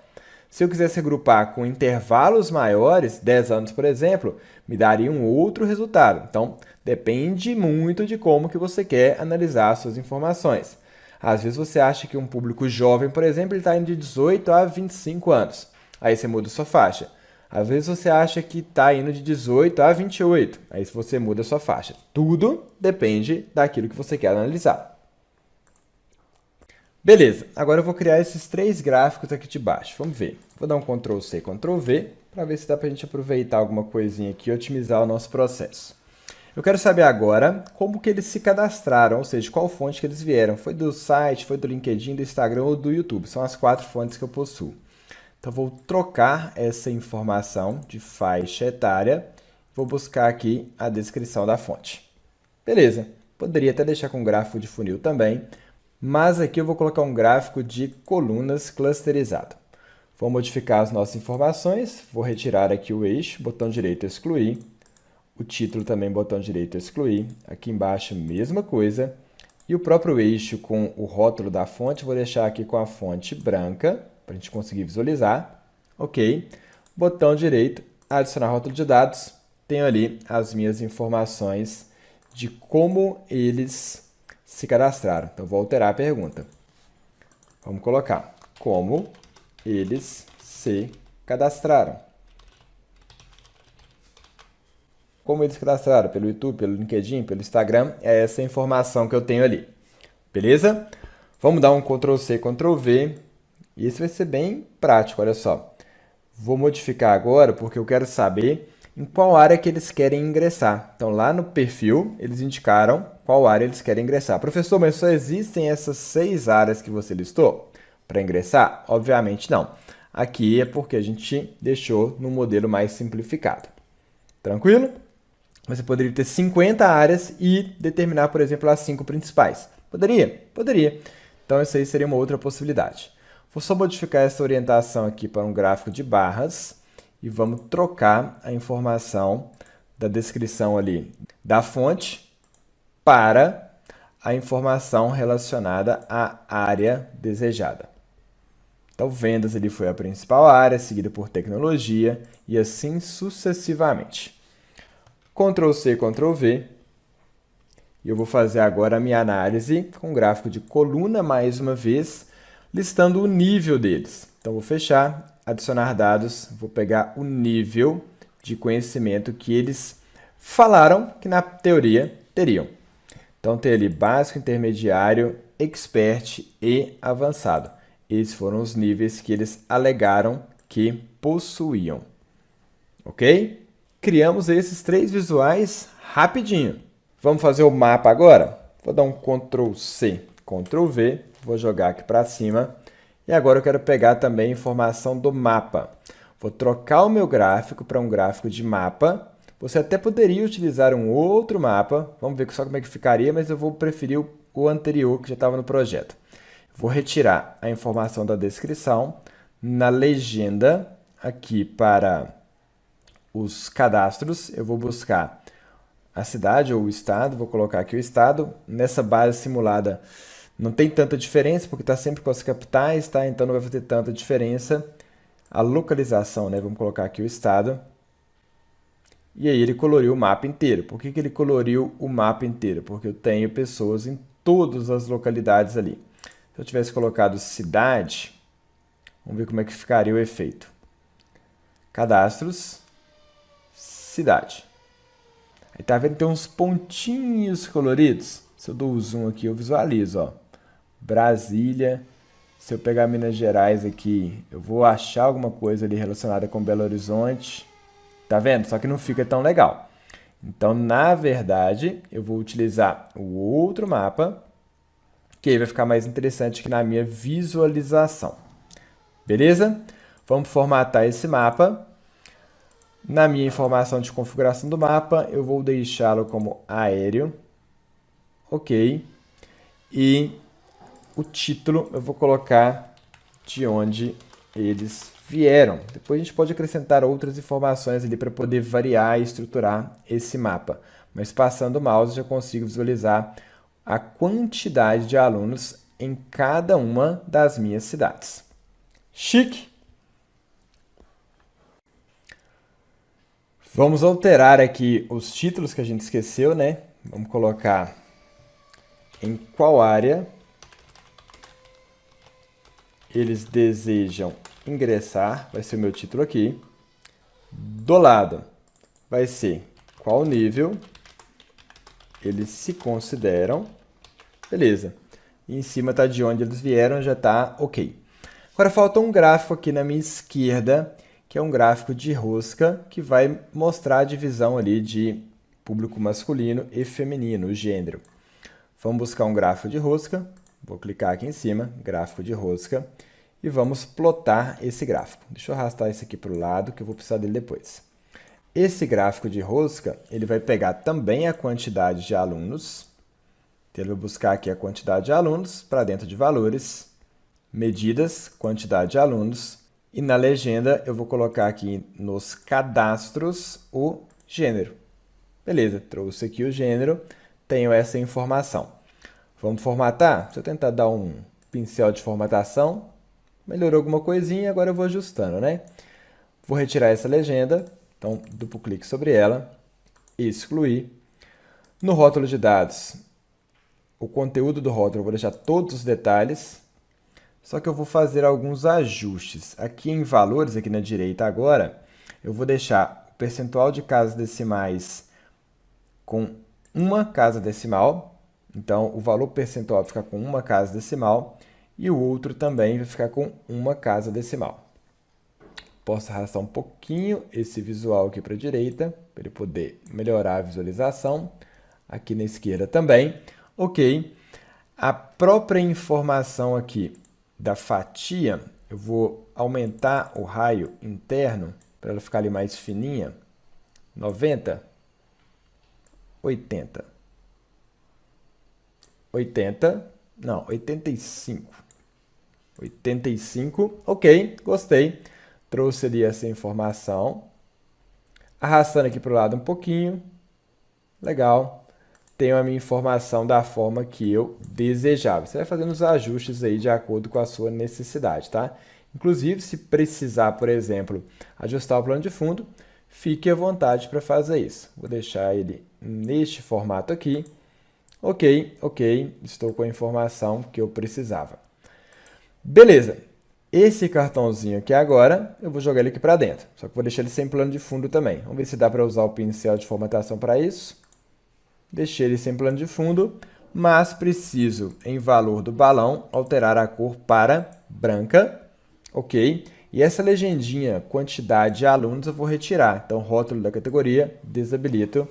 Se eu quisesse agrupar com intervalos maiores, 10 anos, por exemplo, me daria um outro resultado. Então, depende muito de como que você quer analisar as suas informações. Às vezes você acha que um público jovem, por exemplo, ele está indo de 18 a 25 anos. Aí você muda a sua faixa. Às vezes você acha que está indo de 18 a 28. Aí você muda a sua faixa. Tudo depende daquilo que você quer analisar. Beleza, agora eu vou criar esses 3 gráficos aqui de baixo. Vamos ver. Vou dar um Ctrl C, Ctrl V, para ver se dá para a gente aproveitar alguma coisinha aqui e otimizar o nosso processo. Eu quero saber agora como que eles se cadastraram, ou seja, qual fonte que eles vieram. Foi do site, foi do LinkedIn, do Instagram ou do YouTube. São as 4 fontes que eu possuo. Então, vou trocar essa informação de faixa etária. Vou buscar aqui a descrição da fonte. Beleza. Poderia até deixar com gráfico de funil também, mas aqui eu vou colocar um gráfico de colunas clusterizado. Vou modificar as nossas informações. Vou retirar aqui o eixo, botão direito excluir. O título também, botão direito excluir. Aqui embaixo, mesma coisa. E o próprio eixo com o rótulo da fonte, vou deixar aqui com a fonte branca, para a gente conseguir visualizar. Ok. Botão direito, adicionar rótulo de dados. Tenho ali as minhas informações de como eles se cadastraram. Então, vou alterar a pergunta. Vamos colocar como eles se cadastraram. Como eles se cadastraram? Pelo YouTube, pelo LinkedIn, pelo Instagram. É essa a informação que eu tenho ali. Beleza? Vamos dar um Ctrl C, Ctrl V. E isso vai ser bem prático, olha só. Vou modificar agora porque eu quero saber em qual área que eles querem ingressar. Então, lá no perfil, eles indicaram qual área eles querem ingressar. Professor, mas só existem essas 6 áreas que você listou para ingressar? Obviamente não. Aqui é porque a gente deixou no modelo mais simplificado. Tranquilo? Você poderia ter 50 áreas e determinar, por exemplo, as 5 principais. Poderia? Poderia. Então, isso aí seria uma outra possibilidade. Vou só modificar essa orientação aqui para um gráfico de barras e vamos trocar a informação da descrição ali da fonte para a informação relacionada à área desejada. Então, vendas ali foi a principal área, seguida por tecnologia e assim sucessivamente. Ctrl C, Ctrl V. E eu vou fazer agora a minha análise com gráfico de coluna mais uma vez, listando o nível deles. Então, vou fechar, adicionar dados, vou pegar o nível de conhecimento que eles falaram que na teoria teriam. Então, tem ali básico, intermediário, expert e avançado. Esses foram os níveis que eles alegaram que possuíam. Ok? Criamos esses 3 visuais rapidinho. Vamos fazer o mapa agora? Vou dar um Ctrl C, Ctrl V, vou jogar aqui para cima. E agora eu quero pegar também a informação do mapa. Vou trocar o meu gráfico para um gráfico de mapa. Você até poderia utilizar um outro mapa. Vamos ver só como é que ficaria, mas eu vou preferir o anterior que já estava no projeto. Vou retirar a informação da descrição. Na legenda, aqui para os cadastros, eu vou buscar a cidade ou o estado. Vou colocar aqui o estado. Nessa base simulada não tem tanta diferença, porque está sempre com as capitais, tá? Então não vai fazer tanta diferença. A localização, né? Vamos colocar aqui o estado. E aí ele coloriu o mapa inteiro. Por que ele coloriu o mapa inteiro? Porque eu tenho pessoas em todas as localidades ali. Se eu tivesse colocado cidade, vamos ver como é que ficaria o efeito. Cadastros, cidade. Aí tá vendo que tem uns pontinhos coloridos? Se eu dou o zoom aqui, eu visualizo, ó. Brasília. Se eu pegar Minas Gerais aqui, eu vou achar alguma coisa ali relacionada com Belo Horizonte. Tá vendo? Só que não fica tão legal. Então, na verdade, eu vou utilizar o outro mapa, que aí vai ficar mais interessante aqui na minha visualização. Beleza? Vamos formatar esse mapa. Na minha informação de configuração do mapa, eu vou deixá-lo como aéreo. Ok. E o título eu vou colocar de onde eles vieram. Depois a gente pode acrescentar outras informações ali para poder variar e estruturar esse mapa. Mas passando o mouse já consigo visualizar a quantidade de alunos em cada uma das minhas cidades. Chique! Vamos alterar aqui os títulos que a gente esqueceu, né? Vamos colocar em qual área eles desejam ingressar, vai ser o meu título aqui. Do lado vai ser qual nível eles se consideram. Beleza. E em cima está de onde eles vieram, já está ok. Agora falta um gráfico aqui na minha esquerda, que é um gráfico de rosca, que vai mostrar a divisão ali de público masculino e feminino, o gênero. Vamos buscar um gráfico de rosca. Vou clicar aqui em cima, gráfico de rosca, e vamos plotar esse gráfico. Deixa eu arrastar esse aqui para o lado, que eu vou precisar dele depois. Esse gráfico de rosca, ele vai pegar também a quantidade de alunos. Então, ele vai buscar aqui a quantidade de alunos para dentro de valores, medidas, quantidade de alunos, e na legenda eu vou colocar aqui nos cadastros o gênero. Beleza, trouxe aqui o gênero, tenho essa informação. Vamos formatar? Deixa eu tentar dar um pincel de formatação. Melhorou alguma coisinha, agora eu vou ajustando, né? Vou retirar essa legenda, então duplo clique sobre ela, excluir. No rótulo de dados, o conteúdo do rótulo eu vou deixar todos os detalhes, só que eu vou fazer alguns ajustes. Aqui em valores, aqui na direita agora, eu vou deixar o percentual de casas decimais com uma casa decimal. Então, o valor percentual vai ficar com uma casa decimal e o outro também vai ficar com uma casa decimal. Posso arrastar um pouquinho esse visual aqui para a direita, para ele poder melhorar a visualização. Aqui na esquerda também. Ok. A própria informação aqui da fatia, eu vou aumentar o raio interno para ela ficar ali mais fininha. 90, 80. 80, não, 85. 85, ok, gostei. Trouxe ali essa informação. Arrastando aqui para o lado um pouquinho. Legal. Tenho a minha informação da forma que eu desejava. Você vai fazendo os ajustes aí de acordo com a sua necessidade, tá? Inclusive, se precisar, por exemplo, ajustar o plano de fundo, fique à vontade para fazer isso. Vou deixar ele neste formato aqui. Ok, ok, estou com a informação que eu precisava. Beleza, esse cartãozinho aqui agora, eu vou jogar ele aqui para dentro. Só que vou deixar ele sem plano de fundo também. Vamos ver se dá para usar o pincel de formatação para isso. Deixei ele sem plano de fundo, mas preciso, em valor do balão, alterar a cor para branca. Ok, e essa legendinha, quantidade de alunos, eu vou retirar. Então, rótulo da categoria, desabilito.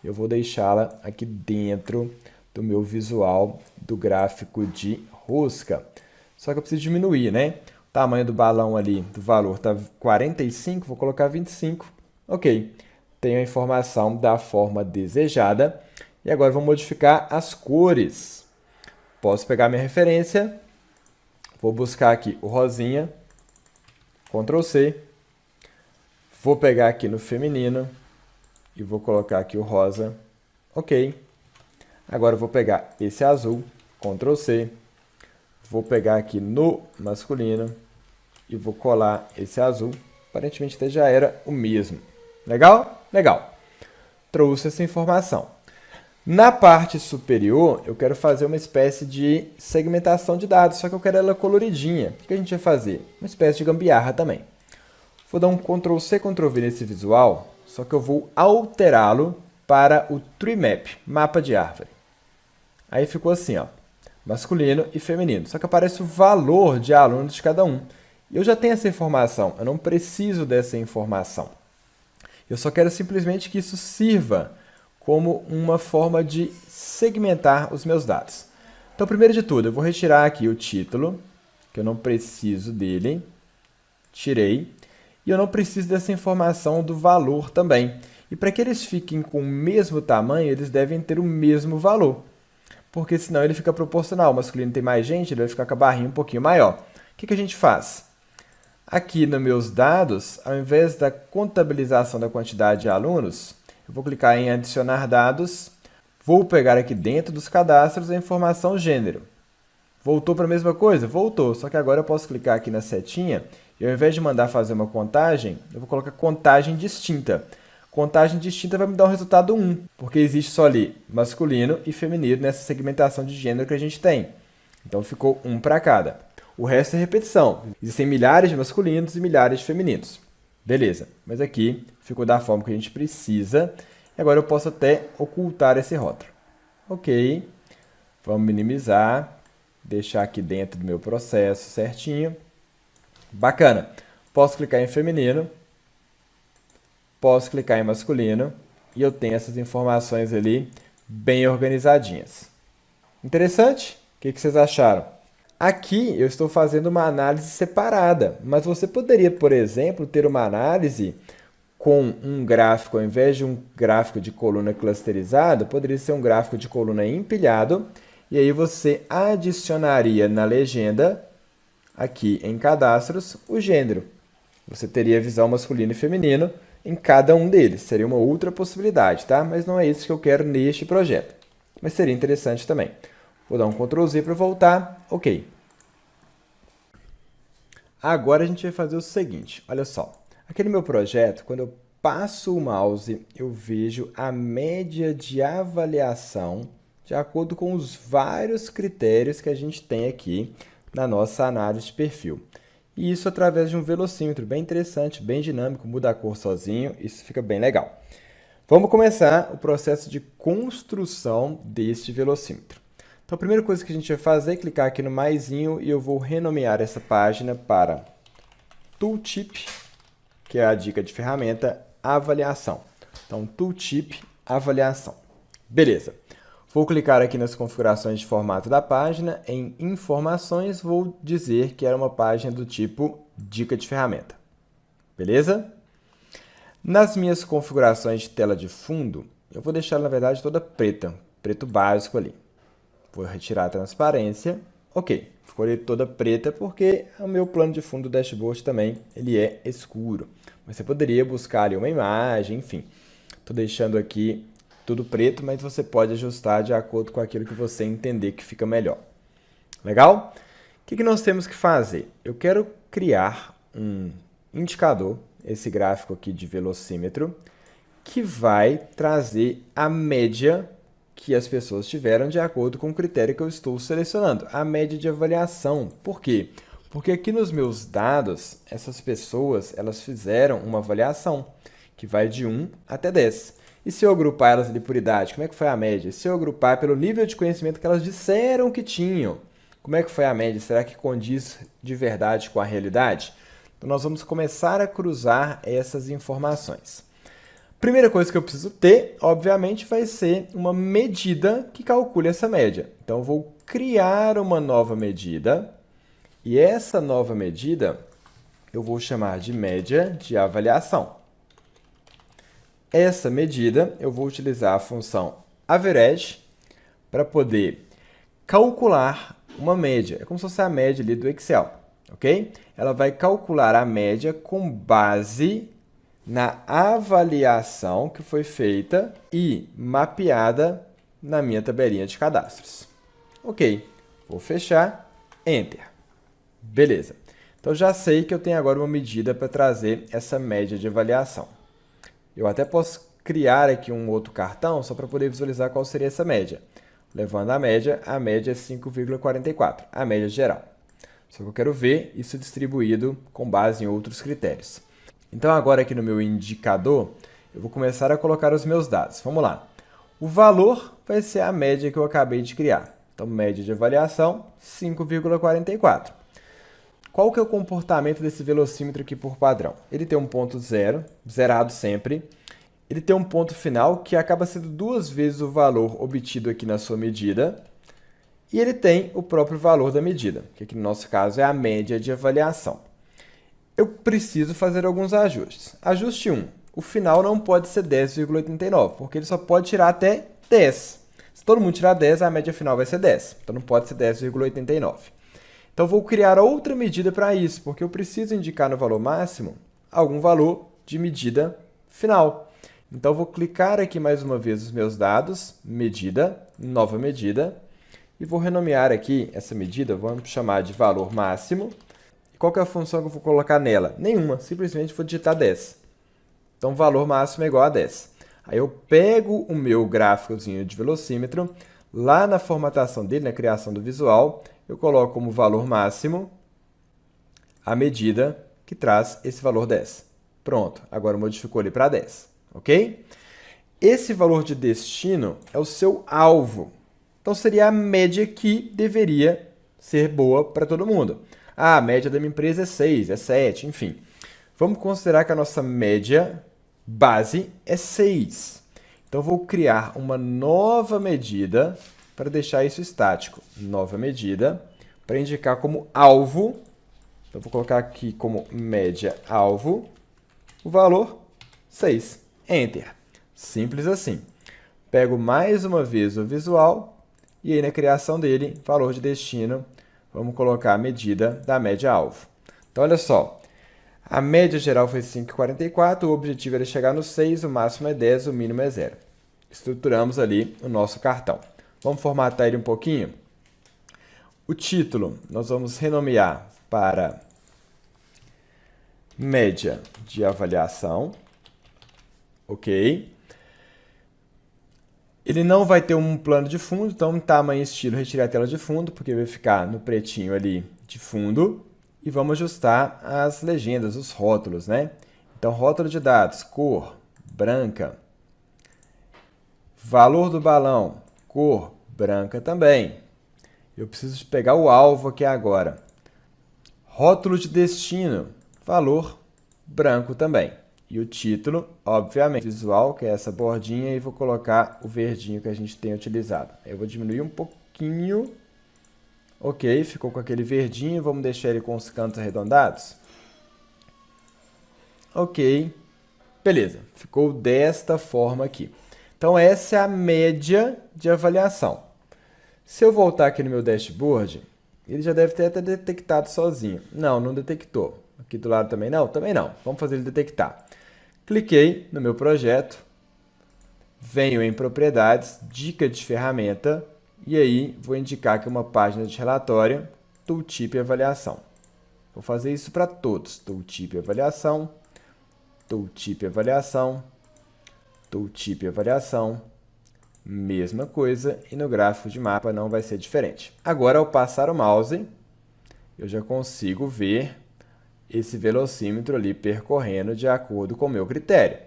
Eu vou deixá-la aqui dentro do meu visual do gráfico de rosca. só que eu preciso diminuir, né? O tamanho do balão ali, do valor, está 45, vou colocar 25. Ok, tenho a informação da forma desejada. E agora vou modificar as cores. Posso pegar minha referência, vou buscar aqui o rosinha, Ctrl C, vou pegar aqui no feminino e vou colocar aqui o rosa. Ok. Agora eu vou pegar esse azul, Ctrl C, vou pegar aqui no masculino e vou colar esse azul. Aparentemente até já era o mesmo. Legal? Legal. Trouxe essa informação. Na parte superior, eu quero fazer uma espécie de segmentação de dados, só que eu quero ela coloridinha. O que a gente vai fazer? Uma espécie de gambiarra também. Vou dar um Ctrl C, Ctrl V nesse visual, só que eu vou alterá-lo para o Tree Map, mapa de árvore. Aí ficou assim, ó, masculino e feminino. Só que aparece o valor de alunos de cada um. E eu já tenho essa informação, eu não preciso dessa informação. Eu só quero simplesmente que isso sirva como uma forma de segmentar os meus dados. Então, primeiro de tudo, eu vou retirar aqui o título, que eu não preciso dele. Tirei. E eu não preciso dessa informação do valor também. E para que eles fiquem com o mesmo tamanho, eles devem ter o mesmo valor. Porque senão ele fica proporcional. O masculino tem mais gente, ele vai ficar com a barrinha um pouquinho maior. O que a gente faz? Aqui nos meus dados, ao invés da contabilização da quantidade de alunos, eu vou clicar em adicionar dados, vou pegar aqui dentro dos cadastros a informação gênero. Voltou para a mesma coisa? Voltou, só que agora eu posso clicar aqui na setinha e ao invés de mandar fazer uma contagem, eu vou colocar contagem distinta. Contagem distinta vai me dar um resultado 1, porque existe só ali masculino e feminino nessa segmentação de gênero que a gente tem. Então ficou 1 para cada. O resto é repetição. Existem milhares de masculinos e milhares de femininos. Beleza, mas aqui ficou da forma que a gente precisa. E agora eu posso até ocultar esse rótulo. Ok, vamos minimizar, deixar aqui dentro do meu processo certinho. Bacana, posso clicar em feminino, posso clicar em masculino e eu tenho essas informações ali bem organizadinhas. Interessante? O que vocês acharam? Aqui eu estou fazendo uma análise separada, mas você poderia, por exemplo, ter uma análise com um gráfico, ao invés de um gráfico de coluna clusterizado, poderia ser um gráfico de coluna empilhado, e aí você adicionaria na legenda, aqui em cadastros, o gênero. Você teria visão masculino e feminino em cada um deles. Seria uma outra possibilidade, tá? Mas não é isso que eu quero neste projeto. Mas seria interessante também. Vou dar um Ctrl Z para voltar. Ok. Agora a gente vai fazer o seguinte. Olha só. Aqui no meu projeto, quando eu passo o mouse, eu vejo a média de avaliação de acordo com os vários critérios que a gente tem aqui na nossa análise de perfil. E isso através de um velocímetro bem interessante, bem dinâmico, muda a cor sozinho, isso fica bem legal. Vamos começar o processo de construção deste velocímetro. Então, a primeira coisa que a gente vai fazer é clicar aqui no maisinho e eu vou renomear essa página para Tooltip, que é a dica de ferramenta avaliação. Então, Tooltip avaliação. Beleza. Vou clicar aqui nas configurações de formato da página, em informações, vou dizer que era uma página do tipo dica de ferramenta. Beleza? Nas minhas configurações de tela de fundo, eu vou deixar, na verdade, toda preta, preto básico ali. Vou retirar a transparência. Ok, ficou ali toda preta porque o meu plano de fundo do dashboard também ele é escuro. Mas você poderia buscar ali uma imagem, enfim. Estou deixando aqui tudo preto, mas você pode ajustar de acordo com aquilo que você entender que fica melhor. Legal? O que nós temos que fazer? Eu quero criar um indicador, esse gráfico aqui de velocímetro, que vai trazer a média que as pessoas tiveram de acordo com o critério que eu estou selecionando, a média de avaliação. Por quê? Porque aqui nos meus dados, essas pessoas elas fizeram uma avaliação que vai de 1 até 10. E se eu agrupar elas ali por idade, como é que foi a média? Se eu agrupar pelo nível de conhecimento que elas disseram que tinham, como é que foi a média? Será que condiz de verdade com a realidade? Então, nós vamos começar a cruzar essas informações. Primeira coisa que eu preciso ter, obviamente, vai ser uma medida que calcule essa média. Então, eu vou criar uma nova medida E essa nova medida eu vou chamar de média de avaliação. Essa medida eu vou utilizar a função average para poder calcular uma média. É como se fosse a média ali do Excel, ok? Ela vai calcular a média com base na avaliação que foi feita e mapeada na minha tabelinha de cadastros. Ok, vou fechar, Enter. Beleza. Então, já sei que eu tenho agora uma medida para trazer essa média de avaliação. Eu até posso criar aqui um outro cartão só para poder visualizar qual seria essa média. Levando a média é 5,44, a média geral. Só que eu quero ver isso distribuído com base em outros critérios. Então, agora aqui no meu indicador, eu vou começar a colocar os meus dados. Vamos lá. O valor vai ser a média que eu acabei de criar. Então, média de avaliação, 5,44. Qual que é o comportamento desse velocímetro aqui por padrão? Ele tem um ponto zero, zerado sempre. Ele tem um ponto final que acaba sendo 2 vezes o valor obtido aqui na sua medida. E ele tem o próprio valor da medida, que aqui no nosso caso é a média de avaliação. Eu preciso fazer alguns ajustes. Ajuste 1. O final não pode ser 10,89, porque ele só pode tirar até 10. Se todo mundo tirar 10, a média final vai ser 10. Então, não pode ser 10,89. Então, vou criar outra medida para isso, porque eu preciso indicar no valor máximo algum valor de medida final. Então, vou clicar aqui mais uma vez os meus dados, medida, nova medida, e vou renomear aqui essa medida, vamos chamar de valor máximo. Qual que é a função que eu vou colocar nela? Nenhuma, simplesmente vou digitar 10. Então, valor máximo é igual a 10. Aí eu pego o meu gráficozinho de velocímetro, lá na formatação dele, na criação do visual, eu coloco como valor máximo a medida que traz esse valor 10. Pronto, agora modificou ali para 10, ok? Esse valor de destino é o seu alvo. Então, seria a média que deveria ser boa para todo mundo. Ah, a média da minha empresa é 6, é 7, enfim. Vamos considerar que a nossa média base é 6. Então, vou criar uma nova medida para deixar isso estático. Nova medida para indicar como alvo. Então, vou colocar aqui como média alvo o valor 6. Enter. Simples assim. Pego mais uma vez o visual e aí na criação dele, valor de destino, vamos colocar a medida da média alvo. Então, olha só. A média geral foi 5,44, o objetivo era chegar no 6, o máximo é 10, o mínimo é 0. Estruturamos ali o nosso cartão. Vamos formatar ele um pouquinho? O título, nós vamos renomear para média de avaliação. Ok. Ele não vai ter um plano de fundo, então tamanho e estilo, retirei a tela de fundo, porque vai ficar no pretinho ali de fundo. E vamos ajustar as legendas, os rótulos, né? Então, rótulo de dados, cor, branca. Valor do balão, cor, branca também. Eu preciso pegar o alvo aqui agora. Rótulo de destino, valor, branco também. E o título, obviamente, visual, que é essa bordinha, e vou colocar o verdinho que a gente tem utilizado. Eu vou diminuir um pouquinho. Ok, ficou com aquele verdinho, vamos deixar ele com os cantos arredondados. Ok, beleza, ficou desta forma aqui. Então, essa é a média de avaliação. Se eu voltar aqui no meu dashboard, ele já deve ter até detectado sozinho. Não, não detectou. Aqui do lado também não? Também não. Vamos fazer ele detectar. Cliquei no meu projeto, venho em propriedades, dica de ferramenta, e aí vou indicar aqui uma página de relatório, tooltip e avaliação. Vou fazer isso para todos, tooltip e avaliação, tooltip e avaliação, tooltip e avaliação, mesma coisa, e no gráfico de mapa não vai ser diferente. Agora, ao passar o mouse, eu já consigo ver esse velocímetro ali percorrendo de acordo com o meu critério.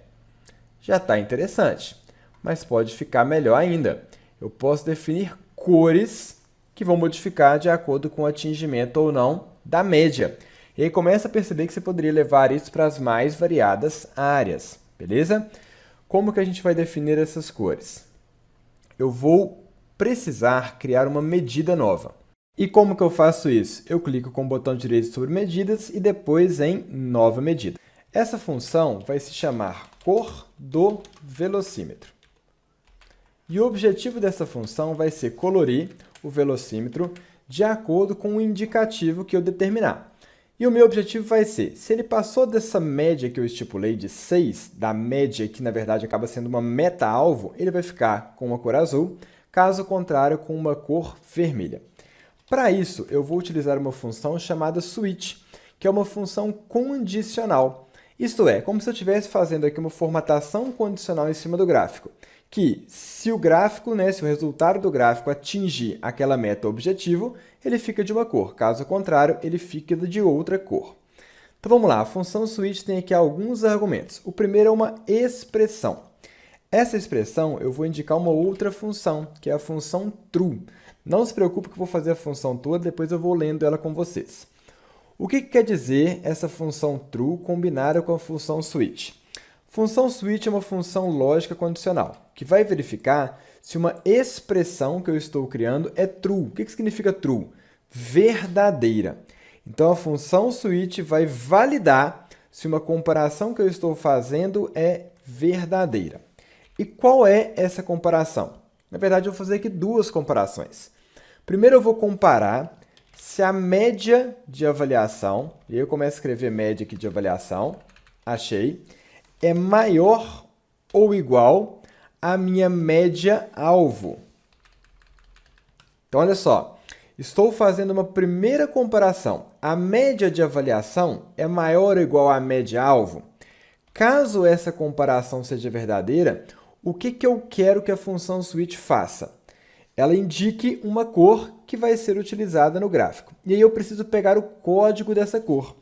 Já está interessante, mas pode ficar melhor ainda. Eu posso definir cores que vão modificar de acordo com o atingimento ou não da média. E aí começa a perceber que você poderia levar isso para as mais variadas áreas, beleza? Como que a gente vai definir essas cores? Eu vou precisar criar uma medida nova. E como que eu faço isso? Eu clico com o botão direito sobre medidas e depois em nova medida. Essa função vai se chamar cor do velocímetro. E o objetivo dessa função vai ser colorir o velocímetro de acordo com o indicativo que eu determinar. E o meu objetivo vai ser, se ele passou dessa média que eu estipulei de 6, da média que na verdade acaba sendo uma meta-alvo, ele vai ficar com uma cor azul, caso contrário com uma cor vermelha. Para isso, eu vou utilizar uma função chamada switch, que é uma função condicional. Isto é, como se eu estivesse fazendo aqui uma formatação condicional em cima do gráfico, que se o gráfico, se o resultado do gráfico atingir aquela meta objetivo, ele fica de uma cor, caso contrário, ele fica de outra cor. Então vamos lá, a função switch tem aqui alguns argumentos. O primeiro é uma expressão. Essa expressão eu vou indicar uma outra função, que é a função true. Não se preocupe que eu vou fazer a função toda, depois eu vou lendo ela com vocês. O que quer dizer essa função true combinada com a função switch? Função switch é uma função lógica condicional, que vai verificar se uma expressão que eu estou criando é true. O que significa true? Verdadeira. Então, a função switch vai validar se uma comparação que eu estou fazendo é verdadeira. E qual é essa comparação? Na verdade, eu vou fazer aqui duas comparações. Primeiro, eu vou comparar se a média de avaliação, e aí eu começo a escrever média aqui de avaliação, achei, é maior ou igual à minha média-alvo. Então, olha só, estou fazendo uma primeira comparação. A média de avaliação é maior ou igual à média-alvo? Caso essa comparação seja verdadeira, o que eu quero que a função switch faça? Ela indique uma cor que vai ser utilizada no gráfico. E aí eu preciso pegar o código dessa cor.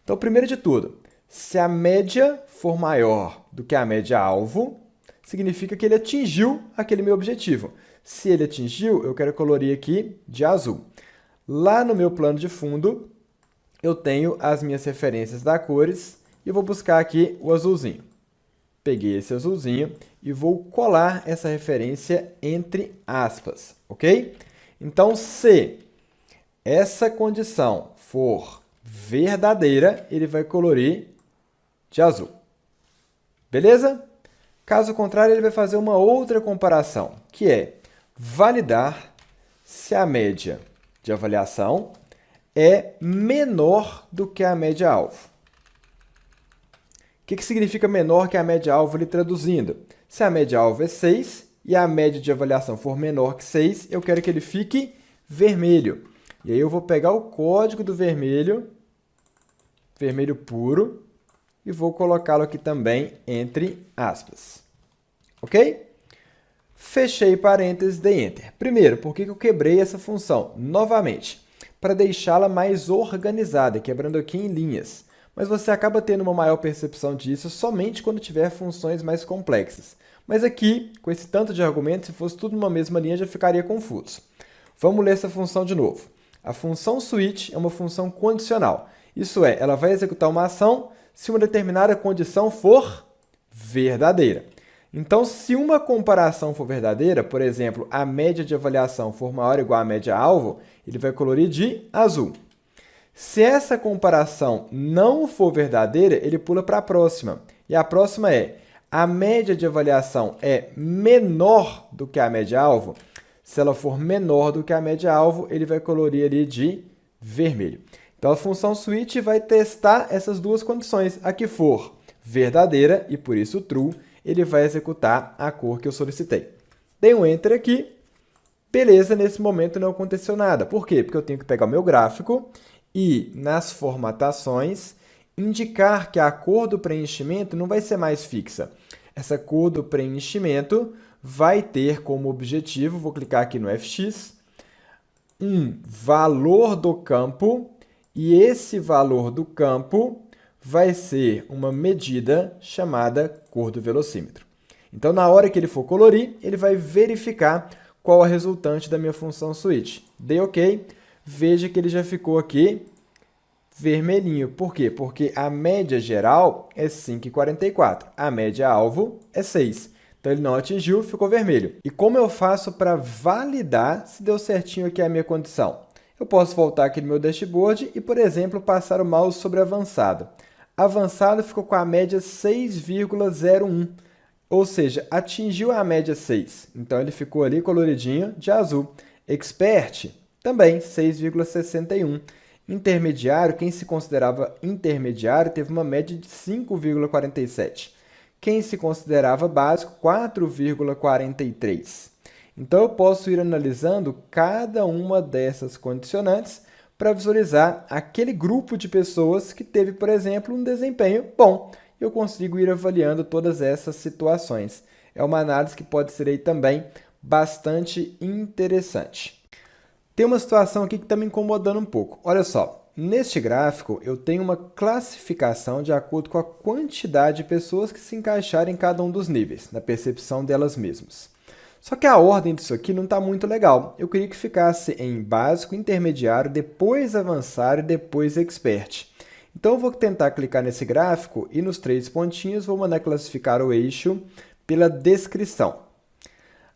Então, primeiro de tudo, se a média for maior do que a média-alvo, significa que ele atingiu aquele meu objetivo. Se ele atingiu, eu quero colorir aqui de azul. Lá no meu plano de fundo, eu tenho as minhas referências das cores e eu vou buscar aqui o azulzinho. Peguei esse azulzinho e vou colar essa referência entre aspas, ok? Então, se essa condição for verdadeira, ele vai colorir de azul. Beleza? Caso contrário, ele vai fazer uma outra comparação, que é validar se a média de avaliação é menor do que a média-alvo. O que significa menor que a média-alvo ali traduzindo? Se a média-alvo é 6 e a média de avaliação for menor que 6, eu quero que ele fique vermelho. E aí eu vou pegar o código do vermelho, vermelho puro, e vou colocá-lo aqui também entre aspas. Ok? Fechei parênteses, dei Enter. Primeiro, por que eu quebrei essa função? Novamente, para deixá-la mais organizada, quebrando aqui em linhas. Mas você acaba tendo uma maior percepção disso somente quando tiver funções mais complexas. Mas aqui, com esse tanto de argumentos, se fosse tudo numa mesma linha, já ficaria confuso. Vamos ler essa função de novo. A função switch é uma função condicional. Isso é, ela vai executar uma ação se uma determinada condição for verdadeira. Então, se uma comparação for verdadeira, por exemplo, a média de avaliação for maior ou igual à média-alvo, ele vai colorir de azul. Se essa comparação não for verdadeira, ele pula para a próxima. E a próxima é, a média de avaliação é menor do que a média-alvo? Se ela for menor do que a média-alvo, ele vai colorir ali de vermelho. Então, a função switch vai testar essas duas condições. A que for verdadeira, e por isso true, ele vai executar a cor que eu solicitei. Dei um Enter aqui. Beleza, nesse momento não aconteceu nada. Por quê? Porque eu tenho que pegar o meu gráfico e, nas formatações, indicar que a cor do preenchimento não vai ser mais fixa. Essa cor do preenchimento vai ter como objetivo, vou clicar aqui no FX, um valor do campo, e esse valor do campo vai ser uma medida chamada cor do velocímetro. Então, na hora que ele for colorir, ele vai verificar qual é a resultante da minha função switch. Dei OK. Veja que ele já ficou aqui vermelhinho. Por quê? Porque a média geral é 5,44. A média-alvo é 6. Então, ele não atingiu, ficou vermelho. E como eu faço para validar se deu certinho aqui a minha condição? Eu posso voltar aqui no meu dashboard e, por exemplo, passar o mouse sobre avançado. Avançado ficou com a média 6,01, ou seja, atingiu a média 6. Então, ele ficou ali coloridinho de azul. Expert, também 6,61. Intermediário, quem se considerava intermediário, teve uma média de 5,47. Quem se considerava básico, 4,43. Então, eu posso ir analisando cada uma dessas condicionantes para visualizar aquele grupo de pessoas que teve, por exemplo, um desempenho bom. Eu consigo ir avaliando todas essas situações. É uma análise que pode ser aí também bastante interessante. Tem uma situação aqui que está me incomodando um pouco. Olha só, neste gráfico eu tenho uma classificação de acordo com a quantidade de pessoas que se encaixarem em cada um dos níveis, na percepção delas mesmas. Só que a ordem disso aqui não está muito legal. Eu queria que ficasse em básico, intermediário, depois avançado e depois expert. Então, eu vou tentar clicar nesse gráfico e nos 3 pontinhos vou mandar classificar o eixo pela descrição.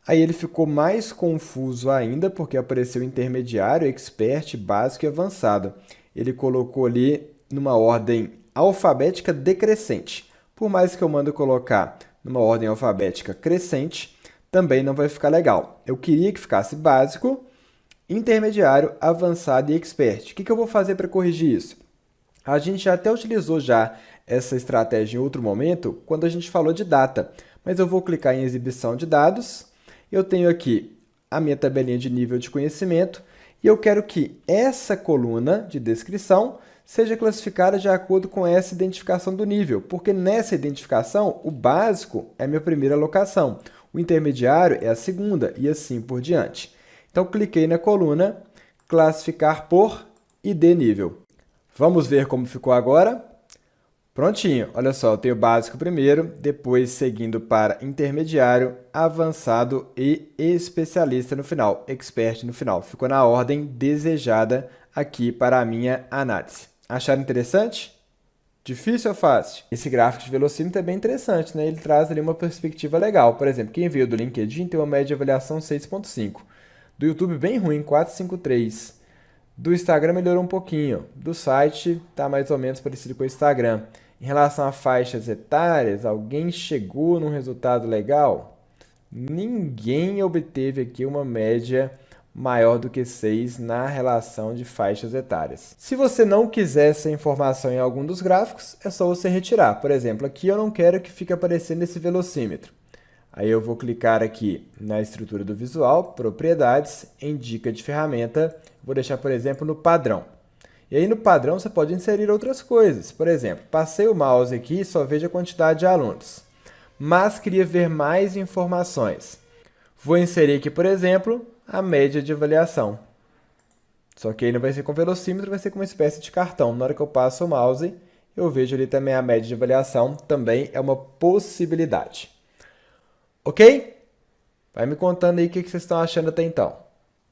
Aí ele ficou mais confuso ainda, porque apareceu intermediário, expert, básico e avançado. Ele colocou ali numa ordem alfabética decrescente. Por mais que eu mando colocar numa ordem alfabética crescente, também não vai ficar legal. Eu queria que ficasse básico, intermediário, avançado e expert. O que eu vou fazer para corrigir isso? A gente até utilizou já essa estratégia em outro momento, quando a gente falou de data. Mas eu vou clicar em exibição de dados. Eu tenho aqui a minha tabelinha de nível de conhecimento e eu quero que essa coluna de descrição seja classificada de acordo com essa identificação do nível, porque nessa identificação o básico é a minha primeira alocação, o intermediário é a segunda e assim por diante. Então, cliquei na coluna classificar por ID nível. Vamos ver como ficou agora? Prontinho, olha só, eu tenho básico primeiro, depois seguindo para intermediário, avançado e especialista no final, expert no final. Ficou na ordem desejada aqui para a minha análise. Acharam interessante? Difícil ou fácil? Esse gráfico de velocímetro é bem interessante, né? Ele traz ali uma perspectiva legal. Por exemplo, quem veio do LinkedIn tem uma média de avaliação 6,5. Do YouTube bem ruim, 4,53. Do Instagram melhorou um pouquinho. Do site está mais ou menos parecido com o Instagram. Em relação a faixas etárias, alguém chegou num resultado legal? Ninguém obteve aqui uma média maior do que 6 na relação de faixas etárias. Se você não quiser essa informação em algum dos gráficos, é só você retirar. Por exemplo, aqui eu não quero que fique aparecendo esse velocímetro. Aí eu vou clicar aqui na estrutura do visual, propriedades, em dica de ferramenta, vou deixar, por exemplo, no padrão. E aí no padrão você pode inserir outras coisas. Por exemplo, passei o mouse aqui e só vejo a quantidade de alunos. Mas queria ver mais informações. Vou inserir aqui, por exemplo, a média de avaliação. Só que aí não vai ser com velocímetro, vai ser com uma espécie de cartão. Na hora que eu passo o mouse, eu vejo ali também a média de avaliação. Também é uma possibilidade. Ok? Vai me contando aí o que vocês estão achando até então.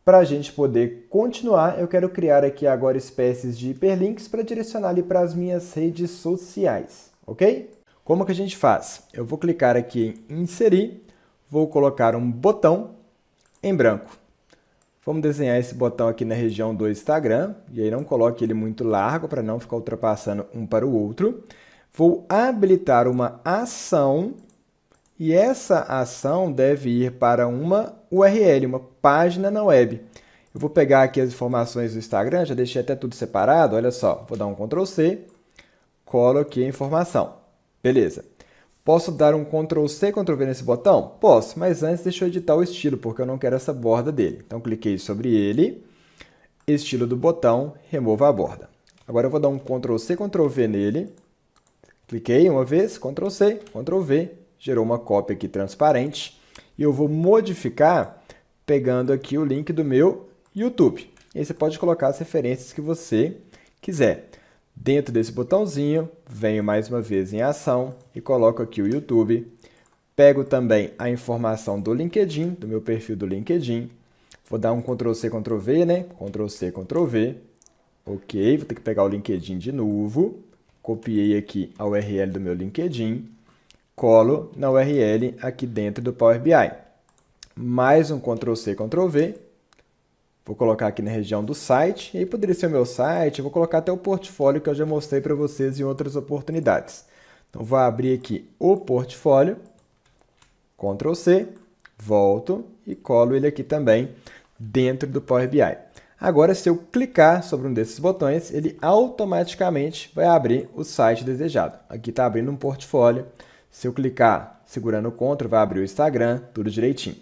Para a gente poder continuar, eu quero criar aqui agora espécies de hiperlinks para direcionar ali para as minhas redes sociais. Ok? Como que a gente faz? Eu vou clicar aqui em inserir, vou colocar um botão em branco. Vamos desenhar esse botão aqui na região do Instagram, e aí não coloque ele muito largo para não ficar ultrapassando um para o outro. Vou habilitar uma ação, e essa ação deve ir para uma URL, uma página na web. Eu vou pegar aqui as informações do Instagram, já deixei até tudo separado, olha só, vou dar um Ctrl C, colo aqui a informação. Beleza. Posso dar um Ctrl C, Ctrl V nesse botão? Posso, mas antes deixa eu editar o estilo, porque eu não quero essa borda dele. Então, cliquei sobre ele, estilo do botão, remova a borda. Agora eu vou dar um Ctrl C, Ctrl V nele, cliquei uma vez, Ctrl C, Ctrl V, gerou uma cópia aqui transparente, e eu vou modificar pegando aqui o link do meu YouTube. E aí você pode colocar as referências que você quiser. Dentro desse botãozinho, venho mais uma vez em ação e coloco aqui o YouTube. Pego também a informação do LinkedIn, do meu perfil do LinkedIn. Vou dar um Ctrl C, Ctrl V, né? Ctrl C, Ctrl V. Ok, vou ter que pegar o LinkedIn de novo. Copiei aqui a URL do meu LinkedIn. Colo na URL aqui dentro do Power BI. Mais um Ctrl C, Ctrl V. Vou colocar aqui na região do site, e aí poderia ser o meu site, eu vou colocar até o portfólio que eu já mostrei para vocês em outras oportunidades. Então, vou abrir aqui o portfólio, Ctrl C, volto e colo ele aqui também dentro do Power BI. Agora, se eu clicar sobre um desses botões, ele automaticamente vai abrir o site desejado. Aqui está abrindo um portfólio. Se eu clicar segurando o Ctrl, vai abrir o Instagram, tudo direitinho.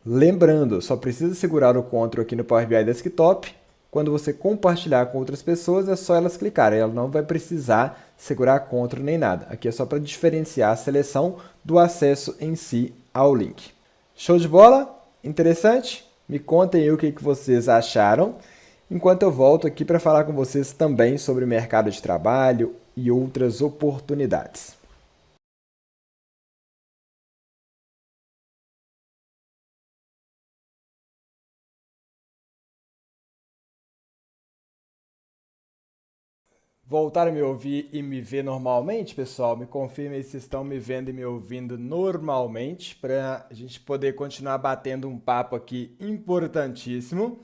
Lembrando, só precisa segurar o Ctrl aqui no Power BI Desktop. Quando você compartilhar com outras pessoas, é só elas clicarem. Ela não vai precisar segurar Ctrl nem nada. Aqui é só para diferenciar a seleção do acesso em si ao link. Show de bola? Interessante? Me contem aí o que vocês acharam, enquanto eu volto aqui para falar com vocês também sobre o mercado de trabalho e outras oportunidades. Voltaram a me ouvir e me ver normalmente, pessoal? Me confirmem se estão me vendo e me ouvindo normalmente, para a gente poder continuar batendo um papo aqui importantíssimo.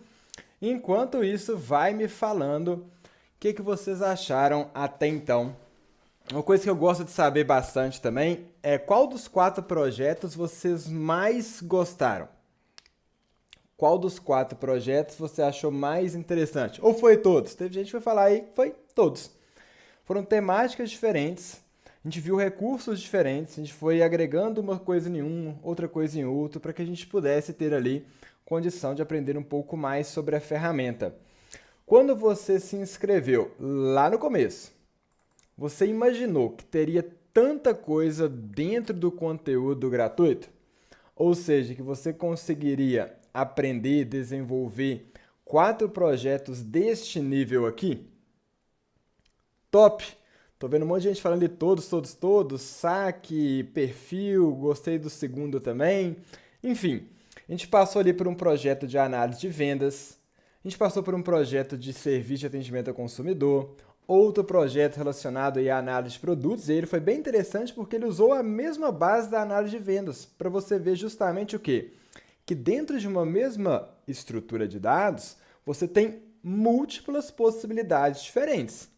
Enquanto isso, vai me falando o que vocês acharam até então. Uma coisa que eu gosto de saber bastante também é qual dos 4 projetos vocês mais gostaram. Qual dos 4 projetos você achou mais interessante? Ou foi todos? Teve gente que foi falar aí, foi todos. Foram temáticas diferentes, a gente viu recursos diferentes, a gente foi agregando uma coisa em um, outra coisa em outro, para que a gente pudesse ter ali condição de aprender um pouco mais sobre a ferramenta. Quando você se inscreveu lá no começo, você imaginou que teria tanta coisa dentro do conteúdo gratuito? Ou seja, que você conseguiria aprender e desenvolver 4 projetos deste nível aqui? Top! Tô vendo um monte de gente falando de todos, saque, perfil, gostei do segundo também. Enfim, a gente passou ali por um projeto de análise de vendas, a gente passou por um projeto de serviço de atendimento ao consumidor, outro projeto relacionado à análise de produtos, e ele foi bem interessante porque ele usou a mesma base da análise de vendas, para você ver justamente o quê? Que dentro de uma mesma estrutura de dados, você tem múltiplas possibilidades diferentes.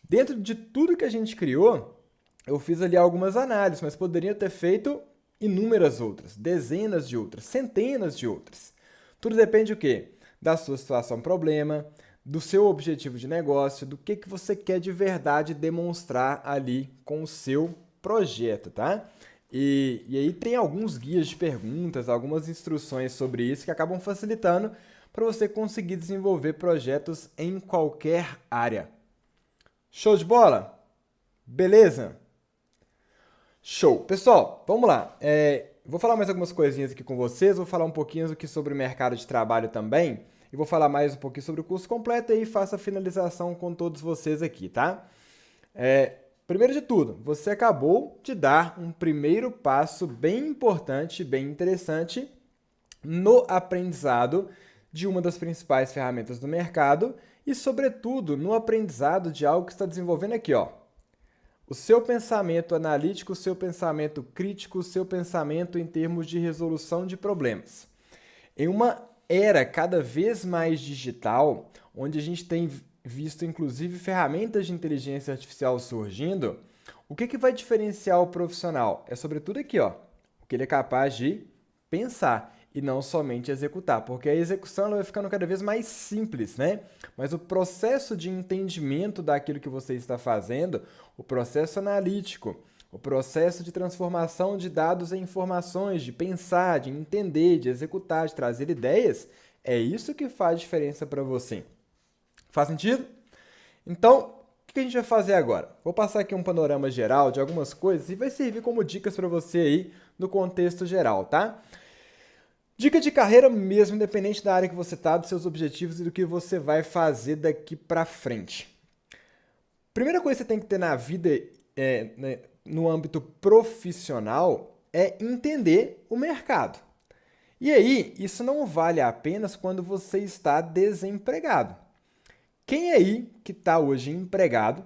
Dentro de tudo que a gente criou, eu fiz ali algumas análises, mas poderia ter feito inúmeras outras, dezenas de outras, centenas de outras. Tudo depende do quê? Da sua situação problema, do seu objetivo de negócio, do que você quer de verdade demonstrar ali com o seu projeto, tá? E aí tem alguns guias de perguntas, algumas instruções sobre isso que acabam facilitando para você conseguir desenvolver projetos em qualquer área. Show de bola? Beleza? Show! Pessoal, vamos lá. Vou falar mais algumas coisinhas aqui com vocês, vou falar um pouquinho aqui sobre o mercado de trabalho também, e vou falar mais um pouquinho sobre o curso completo e faço a finalização com todos vocês aqui, tá? Primeiro de tudo, você acabou de dar um primeiro passo bem importante, bem interessante no aprendizado de uma das principais ferramentas do mercado e, sobretudo, no aprendizado de algo que está desenvolvendo aqui, ó. O seu pensamento analítico, o seu pensamento crítico, o seu pensamento em termos de resolução de problemas. Em uma era cada vez mais digital, onde a gente tem visto inclusive ferramentas de inteligência artificial surgindo, o que vai diferenciar o profissional? É sobretudo aqui, ó, o que ele é capaz de pensar e não somente executar, porque a execução ela vai ficando cada vez mais simples, né? Mas o processo de entendimento daquilo que você está fazendo, o processo analítico, o processo de transformação de dados em informações, de pensar, de entender, de executar, de trazer ideias, é isso que faz diferença para você. Faz sentido? Então, o que a gente vai fazer agora? Vou passar aqui um panorama geral de algumas coisas e vai servir como dicas para você aí no contexto geral, tá? Dica de carreira mesmo, independente da área que você está, dos seus objetivos e do que você vai fazer daqui para frente. Primeira coisa que você tem que ter na vida, no âmbito profissional, é entender o mercado. E aí, isso não vale apenas quando você está desempregado. Quem aí que está hoje empregado,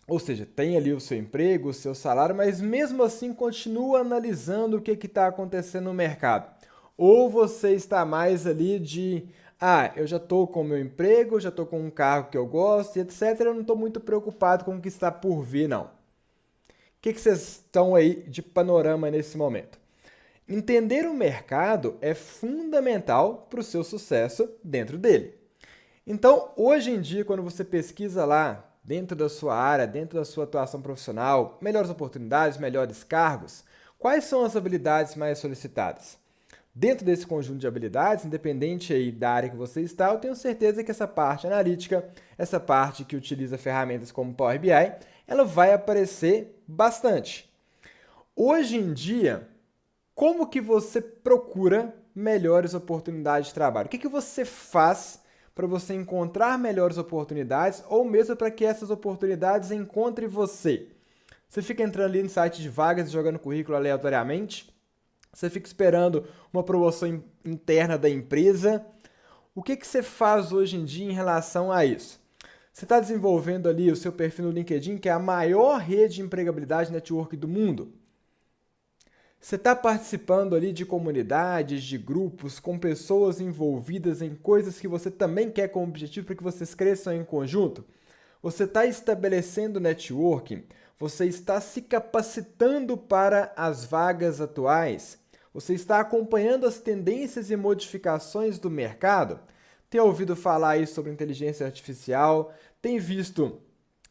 ou seja, tem ali o seu emprego, o seu salário, mas mesmo assim continua analisando o que está acontecendo no mercado? Ou você está mais ali de, eu já estou com o meu emprego, já estou com um carro que eu gosto, e etc. Eu não estou muito preocupado com o que está por vir, não. O que vocês estão aí de panorama nesse momento? Entender o mercado é fundamental para o seu sucesso dentro dele. Então, hoje em dia, quando você pesquisa lá, dentro da sua área, dentro da sua atuação profissional, melhores oportunidades, melhores cargos, quais são as habilidades mais solicitadas? Dentro desse conjunto de habilidades, independente aí da área que você está, eu tenho certeza que essa parte analítica, essa parte que utiliza ferramentas como Power BI, ela vai aparecer bastante. Hoje em dia, como que você procura melhores oportunidades de trabalho? O que você faz para você encontrar melhores oportunidades ou mesmo para que essas oportunidades encontrem você? Você fica entrando ali no site de vagas e jogando currículo aleatoriamente? Você fica esperando uma promoção interna da empresa? O que você faz hoje em dia em relação a isso? Você está desenvolvendo ali o seu perfil no LinkedIn, que é a maior rede de empregabilidade network do mundo? Você está participando ali de comunidades, de grupos, com pessoas envolvidas em coisas que você também quer como objetivo para que vocês cresçam em conjunto? Você está estabelecendo networking? Você está se capacitando para as vagas atuais? Você está acompanhando as tendências e modificações do mercado? Tem ouvido falar aí sobre inteligência artificial? Tem visto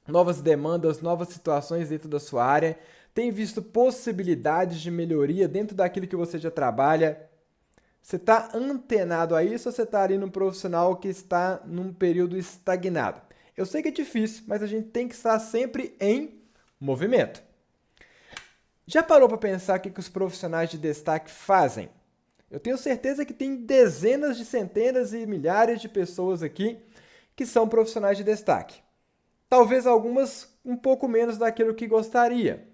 novas demandas, novas situações dentro da sua área? Tem visto possibilidades de melhoria dentro daquilo que você já trabalha? Você está antenado a isso ou você está ali num profissional que está num período estagnado? Eu sei que é difícil, mas a gente tem que estar sempre em movimento. Já parou para pensar o que os profissionais de destaque fazem? Eu tenho certeza que tem dezenas de centenas e milhares de pessoas aqui que são profissionais de destaque. Talvez algumas um pouco menos daquilo que gostaria.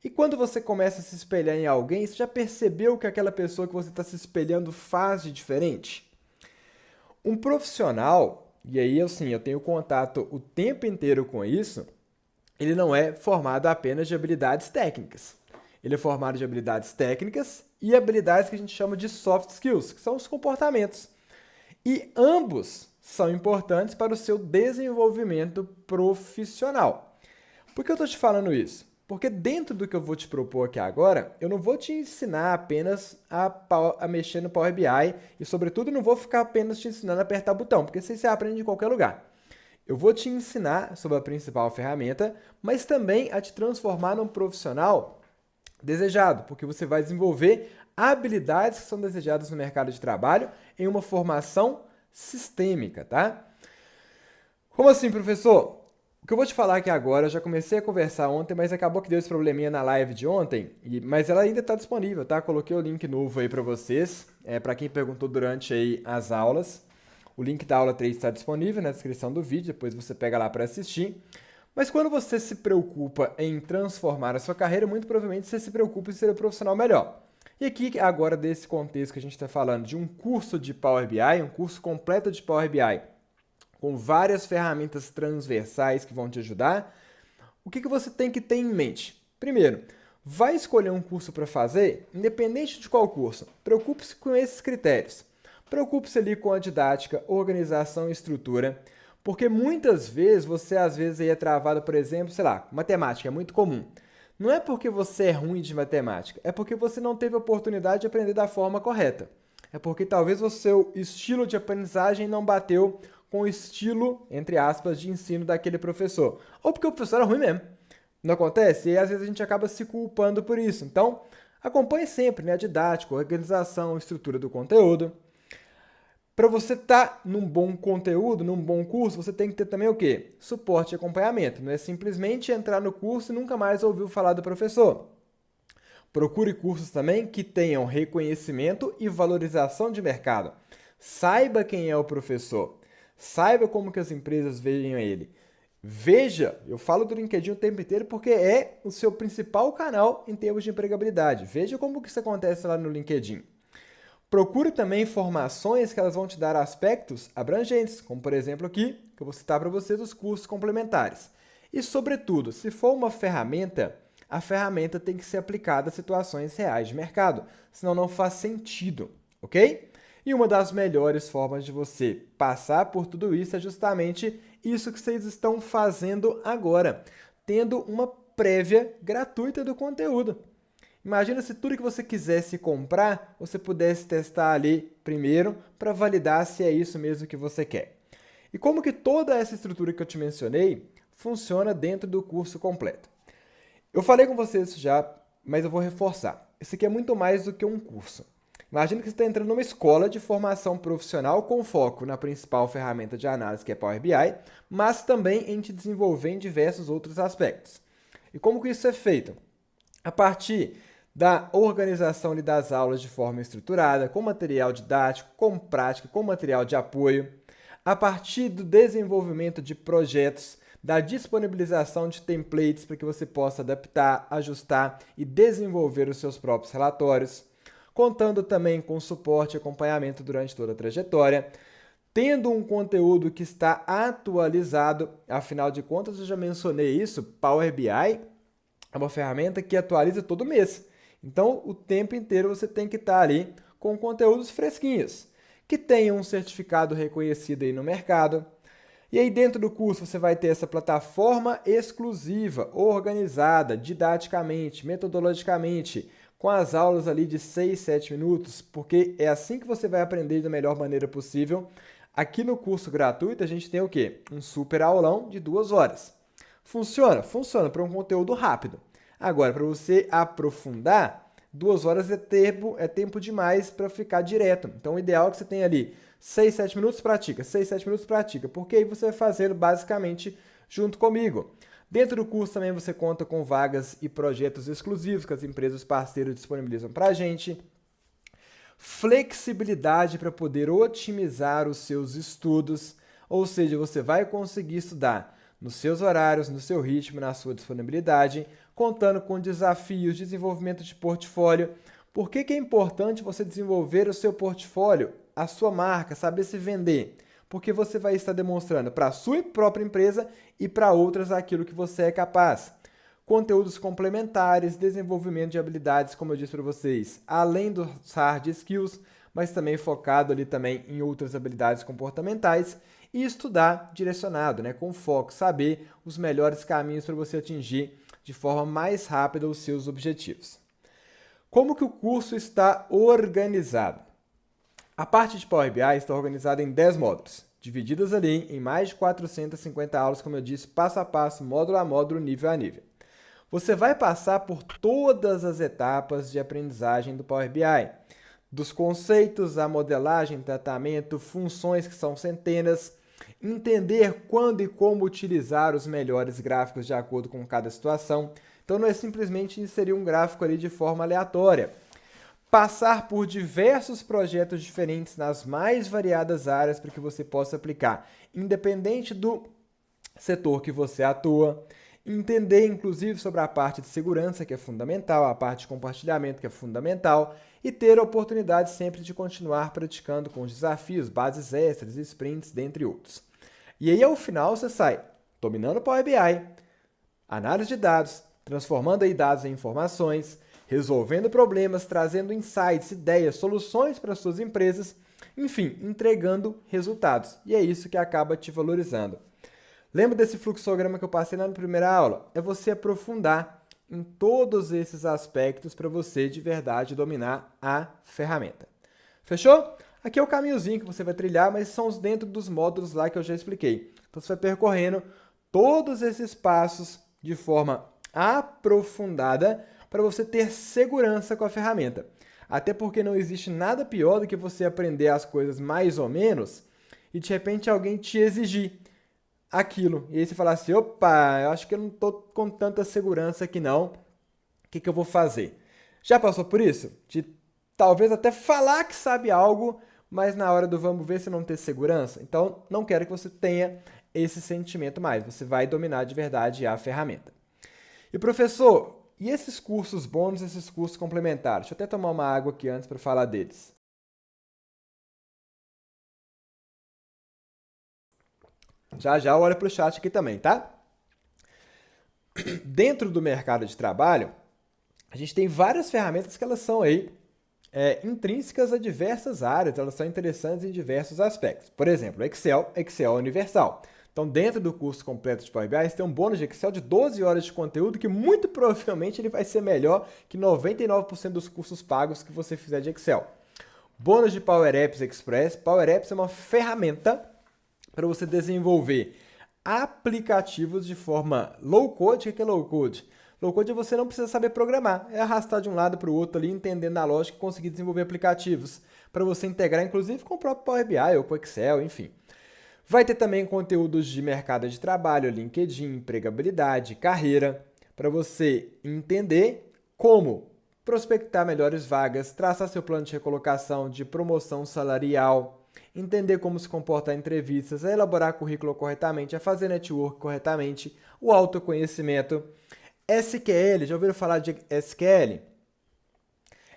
E quando você começa a se espelhar em alguém, você já percebeu que aquela pessoa que você está se espelhando faz de diferente? Um profissional, e aí assim, eu tenho contato o tempo inteiro com isso, ele não é formado apenas de habilidades técnicas. Ele é formado de habilidades técnicas e habilidades que a gente chama de soft skills, que são os comportamentos. E ambos são importantes para o seu desenvolvimento profissional. Por que eu estou te falando isso? Porque dentro do que eu vou te propor aqui agora, eu não vou te ensinar apenas a mexer no Power BI e, sobretudo, não vou ficar apenas te ensinando a apertar botão, porque isso você aprende em qualquer lugar. Eu vou te ensinar sobre a principal ferramenta, mas também a te transformar num profissional desejado, porque você vai desenvolver habilidades que são desejadas no mercado de trabalho em uma formação sistêmica, tá? Como assim, professor? O que eu vou te falar aqui agora, eu já comecei a conversar ontem, mas acabou que deu esse probleminha na live de ontem, mas ela ainda está disponível, tá? Coloquei o link novo aí para vocês, para quem perguntou durante aí as aulas. O link da aula 3 está disponível na descrição do vídeo, depois você pega lá para assistir. Mas quando você se preocupa em transformar a sua carreira, muito provavelmente você se preocupa em ser um profissional melhor. E aqui, agora, desse contexto que a gente está falando de um curso de Power BI, um curso completo de Power BI, com várias ferramentas transversais que vão te ajudar, o que você tem que ter em mente? Primeiro, vai escolher um curso para fazer, independente de qual curso. Preocupe-se com esses critérios. Preocupe-se ali com a didática, organização e estrutura, porque muitas vezes você aí é travado, por exemplo, sei lá, matemática é muito comum. Não é porque você é ruim de matemática, é porque você não teve a oportunidade de aprender da forma correta. É porque talvez o seu estilo de aprendizagem não bateu com o estilo, entre aspas, de ensino daquele professor. Ou porque o professor era ruim mesmo. Não acontece? E às vezes a gente acaba se culpando por isso. Então, acompanhe sempre, né, a didática, a organização, a estrutura do conteúdo. Para você estar num bom conteúdo, num bom curso, você tem que ter também o quê? Suporte e acompanhamento. Não é simplesmente entrar no curso e nunca mais ouvir falar do professor. Procure cursos também que tenham reconhecimento e valorização de mercado. Saiba quem é o professor. Saiba como que as empresas veem ele. Veja, eu falo do LinkedIn o tempo inteiro porque é o seu principal canal em termos de empregabilidade. Veja como que isso acontece lá no LinkedIn. Procure também informações que elas vão te dar aspectos abrangentes, como por exemplo aqui, que eu vou citar para vocês os cursos complementares. E sobretudo, se for uma ferramenta, a ferramenta tem que ser aplicada a situações reais de mercado, senão não faz sentido. ok? E uma das melhores formas de você passar por tudo isso é justamente isso que vocês estão fazendo agora, tendo uma prévia gratuita do conteúdo. Imagina se tudo que você quisesse comprar, você pudesse testar ali primeiro para validar se é isso mesmo que você quer. E como que toda essa estrutura que eu te mencionei funciona dentro do curso completo? Eu falei com vocês já, mas eu vou reforçar. Isso aqui é muito mais do que um curso. Imagina que você está entrando numa escola de formação profissional com foco na principal ferramenta de análise, que é Power BI, mas também em te desenvolver em diversos outros aspectos. E como que isso é feito? A partir da organização das aulas de forma estruturada, com material didático, com prática, com material de apoio, a partir do desenvolvimento de projetos, da disponibilização de templates para que você possa adaptar, ajustar e desenvolver os seus próprios relatórios, contando também com suporte e acompanhamento durante toda a trajetória, tendo um conteúdo que está atualizado, afinal de contas eu já mencionei isso, Power BI é uma ferramenta que atualiza todo mês. Então, o tempo inteiro você tem que estar ali com conteúdos fresquinhos, que tenham um certificado reconhecido aí no mercado. E aí dentro do curso você vai ter essa plataforma exclusiva, organizada, didaticamente, metodologicamente, com as aulas ali de 6, 7 minutos, porque é assim que você vai aprender da melhor maneira possível. Aqui no curso gratuito a gente tem o quê? Um super aulão de 2 horas. Funciona? Funciona para um conteúdo rápido. Agora, para você aprofundar, 2 horas é tempo demais para ficar direto. Então, o ideal é que você tenha ali 6, 7 minutos, pratica, 6, 7 minutos, pratica, porque aí você vai fazendo basicamente junto comigo. Dentro do curso também você conta com vagas e projetos exclusivos que as empresas parceiras disponibilizam para a gente. Flexibilidade para poder otimizar os seus estudos, ou seja, você vai conseguir estudar nos seus horários, no seu ritmo, na sua disponibilidade, contando com desafios, desenvolvimento de portfólio. Por que é importante você desenvolver o seu portfólio, a sua marca, saber se vender? Porque você vai estar demonstrando para a sua própria empresa e para outras aquilo que você é capaz. Conteúdos complementares, desenvolvimento de habilidades, como eu disse para vocês, além dos hard skills, mas também focado ali também em outras habilidades comportamentais e estudar direcionado, com foco, saber os melhores caminhos para você atingir de forma mais rápida os seus objetivos. Como que o curso está organizado? A parte de Power BI está organizada em 10 módulos, divididas ali em mais de 450 aulas, como eu disse, passo a passo, módulo a módulo, nível a nível. Você vai passar por todas as etapas de aprendizagem do Power BI, dos conceitos, a modelagem, tratamento, funções que são centenas, entender quando e como utilizar os melhores gráficos de acordo com cada situação. Então não é simplesmente inserir um gráfico ali de forma aleatória. Passar por diversos projetos diferentes nas mais variadas áreas para que você possa aplicar, independente do setor que você atua. Entender, inclusive, sobre a parte de segurança, que é fundamental, a parte de compartilhamento, que é fundamental, e ter a oportunidade sempre de continuar praticando com os desafios, bases extras, sprints, dentre outros. E aí, ao final, você sai dominando o Power BI, análise de dados, transformando aí dados em informações, resolvendo problemas, trazendo insights, ideias, soluções para suas empresas, enfim, entregando resultados. E é isso que acaba te valorizando. Lembra desse fluxograma que eu passei lá na primeira aula? É você aprofundar em todos esses aspectos para você de verdade dominar a ferramenta. Fechou? Aqui é o caminhozinho que você vai trilhar, mas são os dentro dos módulos lá que eu já expliquei. Então você vai percorrendo todos esses passos de forma aprofundada para você ter segurança com a ferramenta. Até porque não existe nada pior do que você aprender as coisas mais ou menos e de repente alguém te exigir aquilo. E aí você fala assim, opa, eu acho que eu não estou com tanta segurança aqui não. O que eu vou fazer? Já passou por isso? De talvez até falar que sabe algo, mas na hora do vamos ver você não ter segurança? Então, não quero que você tenha esse sentimento mais. Você vai dominar de verdade a ferramenta. E professor, e esses cursos bônus, esses cursos complementares? Deixa eu até tomar uma água aqui antes para falar deles. Já olha para o chat aqui também, tá? Dentro do mercado de trabalho, a gente tem várias ferramentas que elas são aí intrínsecas a diversas áreas, elas são interessantes em diversos aspectos. Por exemplo, Excel é universal. Então, dentro do curso completo de Power BI, você tem um bônus de Excel de 12 horas de conteúdo que muito provavelmente ele vai ser melhor que 99% dos cursos pagos que você fizer de Excel. Bônus de Power Apps Express. Power Apps é uma ferramenta para você desenvolver aplicativos de forma low code. O que é low code? Low code é você não precisa saber programar, é arrastar de um lado para o outro ali, entendendo a lógica e conseguir desenvolver aplicativos para você integrar, inclusive, com o próprio Power BI ou com o Excel, enfim. Vai ter também conteúdos de mercado de trabalho, LinkedIn, empregabilidade, carreira, para você entender como prospectar melhores vagas, traçar seu plano de recolocação, de promoção salarial, entender como se comportar em entrevistas, a elaborar currículo corretamente, a fazer network corretamente, o autoconhecimento. SQL, já ouviram falar de SQL?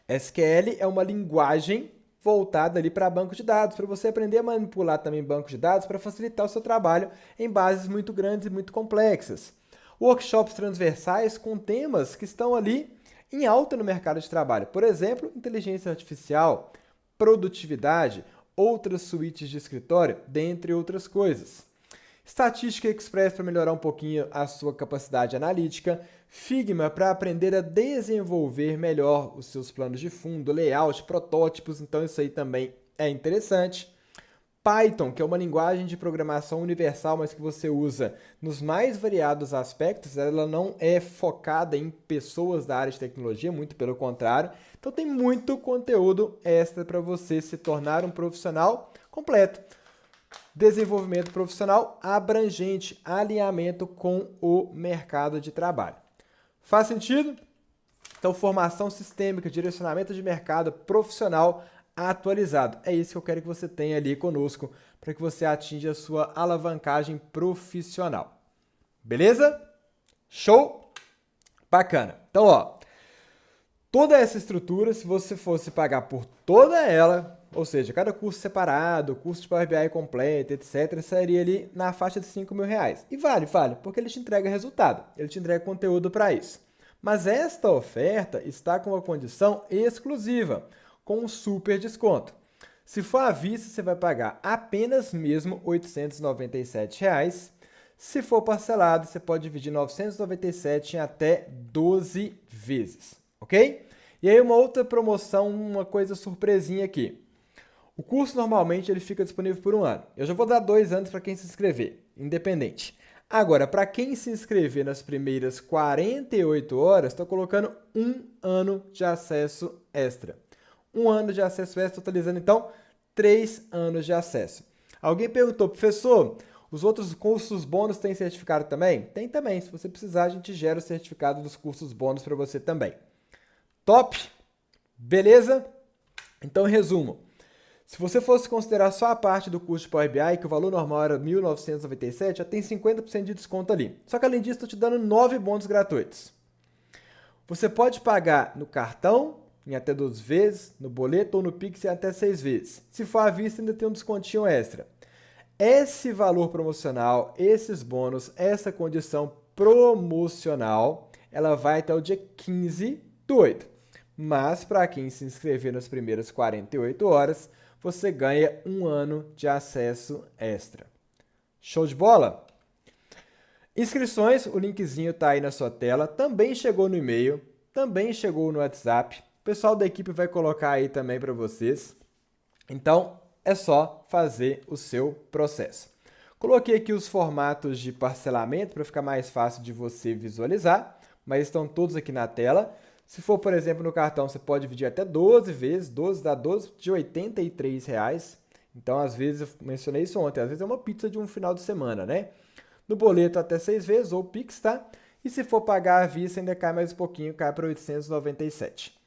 SQL é uma linguagem voltada ali para banco de dados, para você aprender a manipular também banco de dados para facilitar o seu trabalho em bases muito grandes e muito complexas. Workshops transversais com temas que estão ali em alta no mercado de trabalho. Por exemplo, inteligência artificial, produtividade, outras suítes de escritório, dentre outras coisas. Estatística Express para melhorar um pouquinho a sua capacidade analítica. Figma para aprender a desenvolver melhor os seus planos de fundo, layout, protótipos, então isso aí também é interessante. Python, que é uma linguagem de programação universal, mas que você usa nos mais variados aspectos, ela não é focada em pessoas da área de tecnologia, muito pelo contrário. Então tem muito conteúdo extra para você se tornar um profissional completo. Desenvolvimento profissional abrangente, alinhamento com o mercado de trabalho. Faz sentido? Então, formação sistêmica, direcionamento de mercado profissional atualizado. É isso que eu quero que você tenha ali conosco para que você atinja a sua alavancagem profissional. Beleza? Show? Bacana. Então, ó, toda essa estrutura, se você fosse pagar por toda ela, ou seja, cada curso separado, curso de Power BI completo, etc., sairia ali na faixa de R$ 5.000. E vale, porque ele te entrega resultado, ele te entrega conteúdo para isso. Mas esta oferta está com uma condição exclusiva, com um super desconto. Se for à vista, você vai pagar apenas mesmo R$ 897. Se for parcelado, você pode dividir 997 em até 12 vezes, ok? E aí uma outra promoção, uma coisa surpresinha aqui. O curso normalmente ele fica disponível por 1 ano. Eu já vou dar 2 anos para quem se inscrever, independente. Agora, para quem se inscrever nas primeiras 48 horas, estou colocando 1 ano de acesso extra. 1 ano de acesso extra, totalizando então 3 anos de acesso. Alguém perguntou, professor, os outros cursos bônus têm certificado também? Tem também. Se você precisar, a gente gera o certificado dos cursos bônus para você também. Top? Beleza? Então, em resumo. Se você fosse considerar só a parte do curso de Power BI, que o valor normal era R$ 1.997, já tem 50% de desconto ali. Só que além disso, estou te dando 9 bônus gratuitos. Você pode pagar no cartão, em até 12 vezes, no boleto ou no Pix em até 6 vezes. Se for à vista, ainda tem um descontinho extra. Esse valor promocional, esses bônus, essa condição promocional, ela vai até o dia 15/8. Mas para quem se inscrever nas primeiras 48 horas, você ganha 1 ano de acesso extra. Show de bola? Inscrições, o linkzinho está aí na sua tela, também chegou no e-mail, também chegou no WhatsApp. O pessoal da equipe vai colocar aí também para vocês. Então, é só fazer o seu processo. Coloquei aqui os formatos de parcelamento para ficar mais fácil de você visualizar, mas estão todos aqui na tela. Se for, por exemplo, no cartão, você pode dividir até 12 vezes, 12 dá 12 de R$ 83. Então, às vezes, eu mencionei isso ontem, às vezes é uma pizza de um final de semana, né? No boleto até 6 vezes, ou Pix, tá? E se for pagar à vista, ainda cai mais um pouquinho, cai para 897.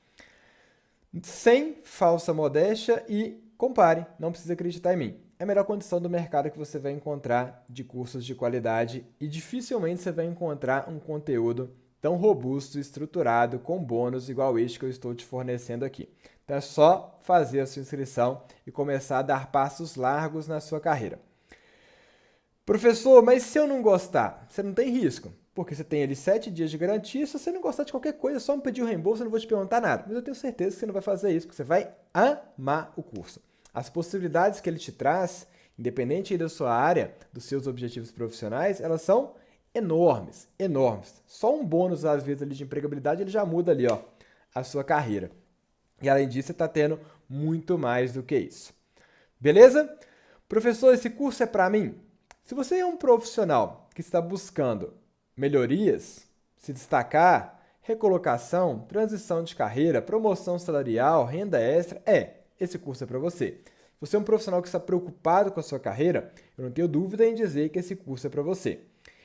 Sem falsa modéstia e compare, não precisa acreditar em mim. É a melhor condição do mercado que você vai encontrar de cursos de qualidade e dificilmente você vai encontrar um conteúdo tão robusto e estruturado, com bônus igual este que eu estou te fornecendo aqui. Então é só fazer a sua inscrição e começar a dar passos largos na sua carreira. Professor, mas se eu não gostar? Você não tem risco. porque você tem ali 7 dias de garantia. Se você não gostar de qualquer coisa, é só me pedir o reembolso, eu não vou te perguntar nada. Mas eu tenho certeza que você não vai fazer isso, porque você vai amar o curso. As possibilidades que ele te traz, independente aí da sua área, dos seus objetivos profissionais, elas são enormes, enormes. Só um bônus, às vezes, ali de empregabilidade, ele já muda ali, ó, a sua carreira. E além disso, você está tendo muito mais do que isso. Beleza? Professor, esse curso é para mim? Se você é um profissional que está buscando melhorias, se destacar, recolocação, transição de carreira, promoção salarial, renda extra, esse curso é para você. Se você é um profissional que está preocupado com a sua carreira, eu não tenho dúvida em dizer que esse curso é para você.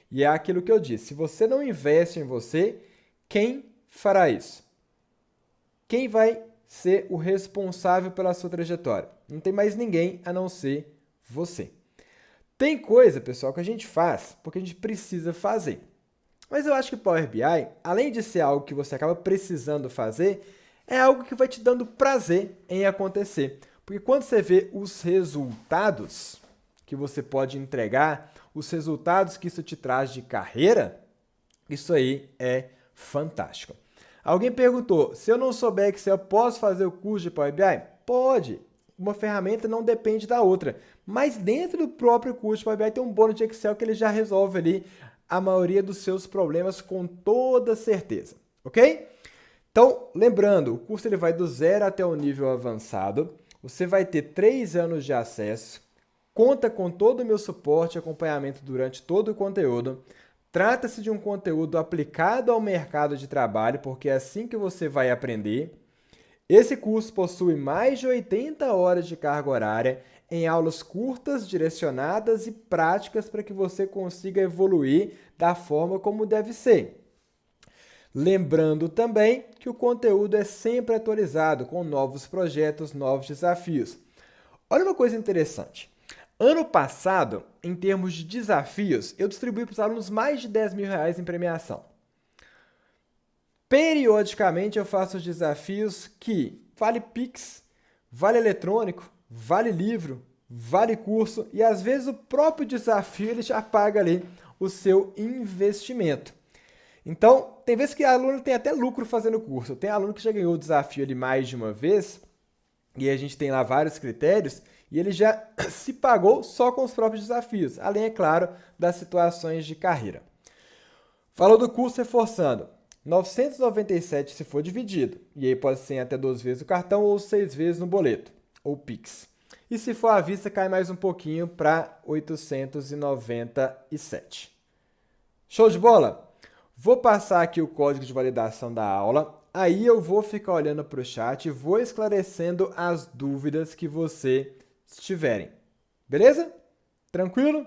E é aquilo que eu disse, se você não investe em você, quem fará isso? Quem vai ser o responsável pela sua trajetória? Não tem mais ninguém a não ser você. Tem coisa, pessoal, que a gente faz porque a gente precisa fazer. Mas eu acho que Power BI, além de ser algo que você acaba precisando fazer, é algo que vai te dando prazer em acontecer. Porque quando você vê os resultados que você pode entregar, os resultados que isso te traz de carreira, isso aí é fantástico. Alguém perguntou, se eu não souber Excel, posso fazer o curso de Power BI? Pode. Uma ferramenta não depende da outra. Mas dentro do próprio curso de Power BI tem um bônus de Excel que ele já resolve ali a maioria dos seus problemas com toda certeza. Ok? Então, lembrando, o curso ele vai do 0 até o nível avançado. Você vai ter 3 anos de acesso. Conta com todo o meu suporte e acompanhamento durante todo o conteúdo. Trata-se de um conteúdo aplicado ao mercado de trabalho, porque é assim que você vai aprender. Esse curso possui mais de 80 horas de carga horária em aulas curtas, direcionadas e práticas para que você consiga evoluir da forma como deve ser. Lembrando também que o conteúdo é sempre atualizado com novos projetos, novos desafios. Olha uma coisa interessante. Ano passado, em termos de desafios, eu distribuí para os alunos mais de R$ 10.000 em premiação. Periodicamente eu faço os desafios que vale Pix, vale eletrônico, vale livro, vale curso e às vezes o próprio desafio ele já paga ali o seu investimento. Então, tem vezes que aluno tem até lucro fazendo o curso. Tem aluno que já ganhou o desafio ali mais de uma vez e a gente tem lá vários critérios e ele já se pagou só com os próprios desafios, além, é claro, das situações de carreira. Falou do curso reforçando. 997 se for dividido, e aí pode ser até 2 vezes o cartão ou 6 vezes no boleto, ou Pix. E se for à vista, cai mais um pouquinho para 897. Show de bola? Vou passar aqui o código de validação da aula, aí eu vou ficar olhando para o chat e vou esclarecendo as dúvidas que vocês tiverem. Beleza? Tranquilo?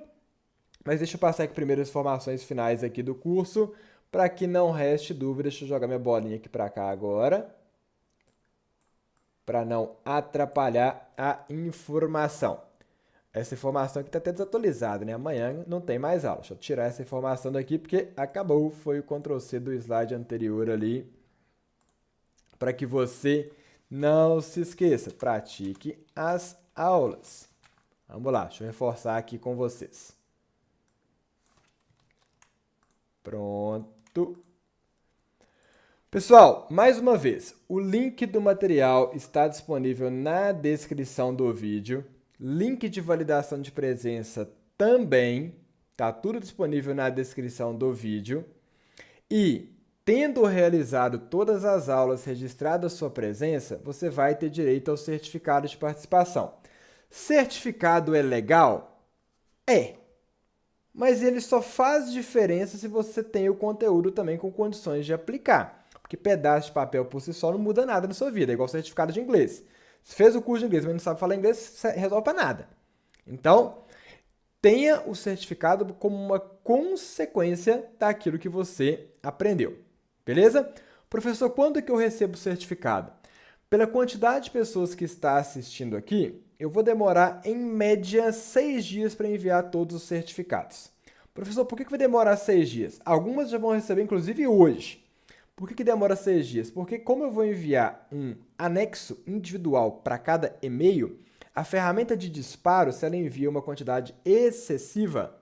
Mas deixa eu passar aqui primeiro as informações finais aqui do curso, para que não reste dúvida. Deixa eu jogar minha bolinha aqui para cá agora, para não atrapalhar a informação. Essa informação aqui está até desatualizada, né? Amanhã não tem mais aula. Deixa eu tirar essa informação daqui, porque acabou. Foi o Ctrl+C do slide anterior ali, para que você não se esqueça. Pratique as aulas. Vamos lá, deixa eu reforçar aqui com vocês. Pronto. Pessoal, mais uma vez, o link do material está disponível na descrição do vídeo. Link de validação de presença também. Está tudo disponível na descrição do vídeo. E, tendo realizado todas as aulas, registrado a sua presença, você vai ter direito ao certificado de participação. Certificado é legal? É. Mas ele só faz diferença se você tem o conteúdo também com condições de aplicar. Porque pedaço de papel por si só não muda nada na sua vida, é igual certificado de inglês. Se fez o curso de inglês, mas não sabe falar inglês, resolve para nada. Então, tenha o certificado como uma consequência daquilo que você aprendeu. Beleza? Professor, quando que eu recebo o certificado? Pela quantidade de pessoas que está assistindo aqui, eu vou demorar, em média, 6 dias para enviar todos os certificados. Professor, por que vai demorar 6 dias? Algumas já vão receber, inclusive, hoje. Por que demora 6 dias? Porque como eu vou enviar um anexo individual para cada e-mail, a ferramenta de disparo, se ela envia uma quantidade excessiva,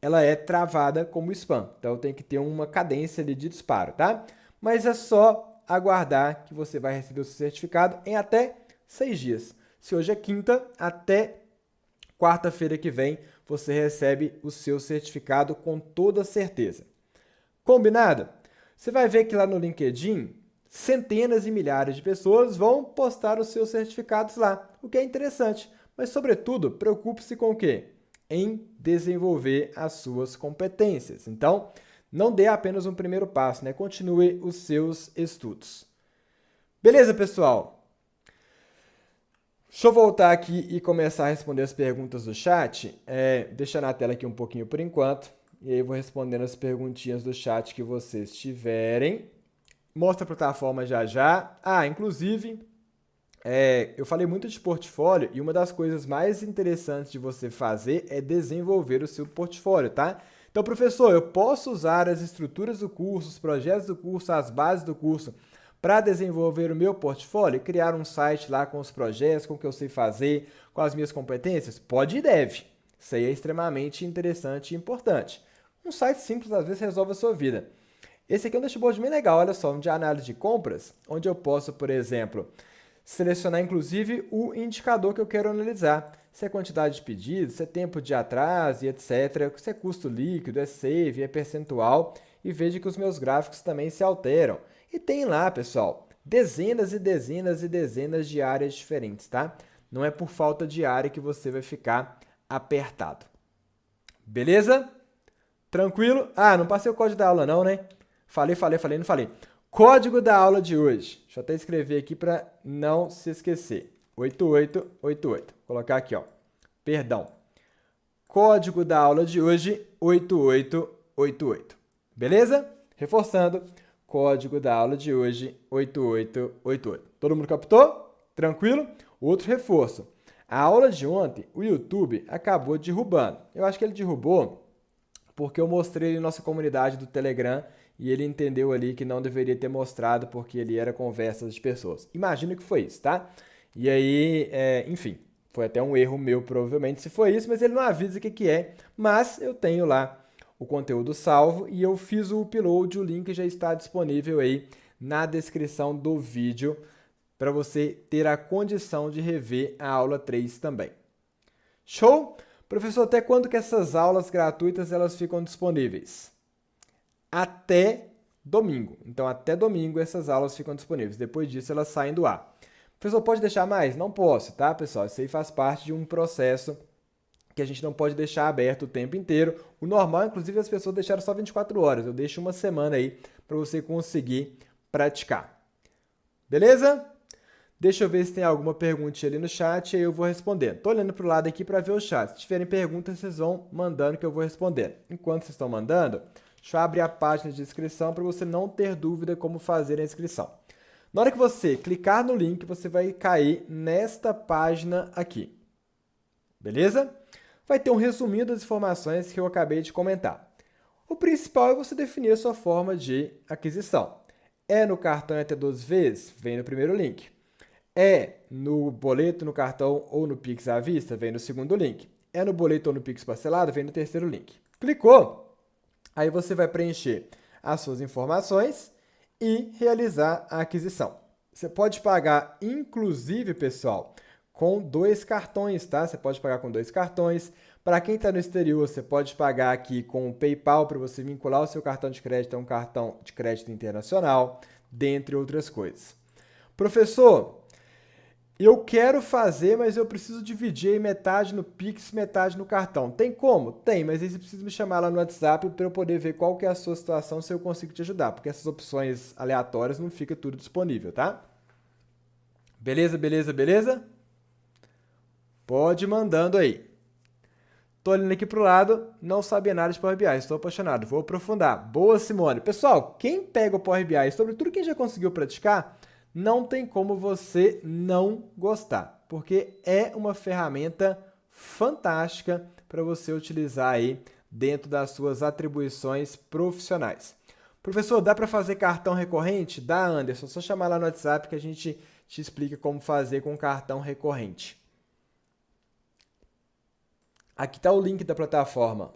ela é travada como spam. Então, tem que ter uma cadência ali de disparo, tá? Mas é só aguardar que você vai receber o seu certificado em até 6 dias. Se hoje é quinta, até quarta-feira que vem, você recebe o seu certificado com toda certeza. Combinado? Você vai ver que lá no LinkedIn, centenas e milhares de pessoas vão postar os seus certificados lá, o que é interessante. Mas, sobretudo, preocupe-se com o quê? Em desenvolver as suas competências. Então, não dê apenas um primeiro passo, né? Continue os seus estudos. Beleza, pessoal? Deixa eu voltar aqui e começar a responder as perguntas do chat. Deixa na tela aqui um pouquinho por enquanto. E aí eu vou respondendo as perguntinhas do chat que vocês tiverem. Mostra a plataforma já já. Inclusive, eu falei muito de portfólio e uma das coisas mais interessantes de você fazer é desenvolver o seu portfólio, tá? Então, professor, eu posso usar as estruturas do curso, os projetos do curso, as bases do curso para desenvolver o meu portfólio, criar um site lá com os projetos, com o que eu sei fazer, com as minhas competências? Pode e deve. Isso aí é extremamente interessante e importante. Um site simples, às vezes, resolve a sua vida. Esse aqui é um dashboard bem legal, olha só, um de análise de compras, onde eu posso, por exemplo, selecionar inclusive o indicador que eu quero analisar. Se é quantidade de pedidos, se é tempo de atraso e etc. Se é custo líquido, é save, é percentual. E veja que os meus gráficos também se alteram. E tem lá, pessoal, dezenas e dezenas e dezenas de áreas diferentes, tá? Não é por falta de área que você vai ficar apertado. Beleza? Tranquilo? Não passei o código da aula não, né? Falei, não falei. Código da aula de hoje. Deixa eu até escrever aqui para não se esquecer. 8888. Vou colocar aqui, ó. Perdão. Código da aula de hoje, 8888. Beleza? Reforçando. Código da aula de hoje, 8888. Todo mundo captou? Tranquilo? Outro reforço. A aula de ontem, o YouTube acabou derrubando. Eu acho que ele derrubou porque eu mostrei em nossa comunidade do Telegram e ele entendeu ali que não deveria ter mostrado porque ele era conversas de pessoas. Imagino que foi isso, tá? E aí, enfim, foi até um erro meu provavelmente se foi isso, mas ele não avisa o que é. Mas eu tenho lá o conteúdo salvo e eu fiz o upload, o link já está disponível aí na descrição do vídeo para você ter a condição de rever a aula 3 também. Show? Professor, até quando que essas aulas gratuitas elas ficam disponíveis? Até domingo. Então, até domingo essas aulas ficam disponíveis. Depois disso, elas saem do ar. Professor, pode deixar mais? Não posso, tá, pessoal? Isso aí faz parte de um processo que a gente não pode deixar aberto o tempo inteiro. O normal, inclusive, as pessoas deixaram só 24 horas. Eu deixo uma semana aí para você conseguir praticar. Beleza? Deixa eu ver se tem alguma perguntinha ali no chat e aí eu vou responder. Estou olhando para o lado aqui para ver o chat. Se tiverem perguntas, vocês vão mandando que eu vou responder. Enquanto vocês estão mandando, deixa eu abrir a página de inscrição para você não ter dúvida como fazer a inscrição. Na hora que você clicar no link, você vai cair nesta página aqui. Beleza? Vai ter um resuminho das informações que eu acabei de comentar. O principal é você definir a sua forma de aquisição. É no cartão até 12 vezes? Vem no primeiro link. É no boleto, no cartão ou no Pix à vista? Vem no segundo link. É no boleto ou no Pix parcelado? Vem no terceiro link. Clicou? Aí você vai preencher as suas informações e realizar a aquisição. Você pode pagar, inclusive, pessoal, com 2 cartões, tá? Você pode pagar com 2 cartões. Para quem está no exterior, você pode pagar aqui com o PayPal para você vincular o seu cartão de crédito a um cartão de crédito internacional, dentre outras coisas. Professor, eu quero fazer, mas eu preciso dividir metade no Pix, metade no cartão. Tem como? Tem, mas aí você precisa me chamar lá no WhatsApp para eu poder ver qual que é a sua situação, se eu consigo te ajudar, porque essas opções aleatórias não fica tudo disponível, tá? Beleza, beleza, beleza? Pode ir mandando aí. Tô olhando aqui pro lado, não sabia nada de Power BI, estou apaixonado, vou aprofundar. Boa, Simone. Pessoal, quem pega o Power BI, sobretudo quem já conseguiu praticar, não tem como você não gostar, porque é uma ferramenta fantástica para você utilizar aí dentro das suas atribuições profissionais. Professor, dá para fazer cartão recorrente? Dá, Anderson. Só chamar lá no WhatsApp que a gente te explica como fazer com cartão recorrente. Aqui está o link da plataforma.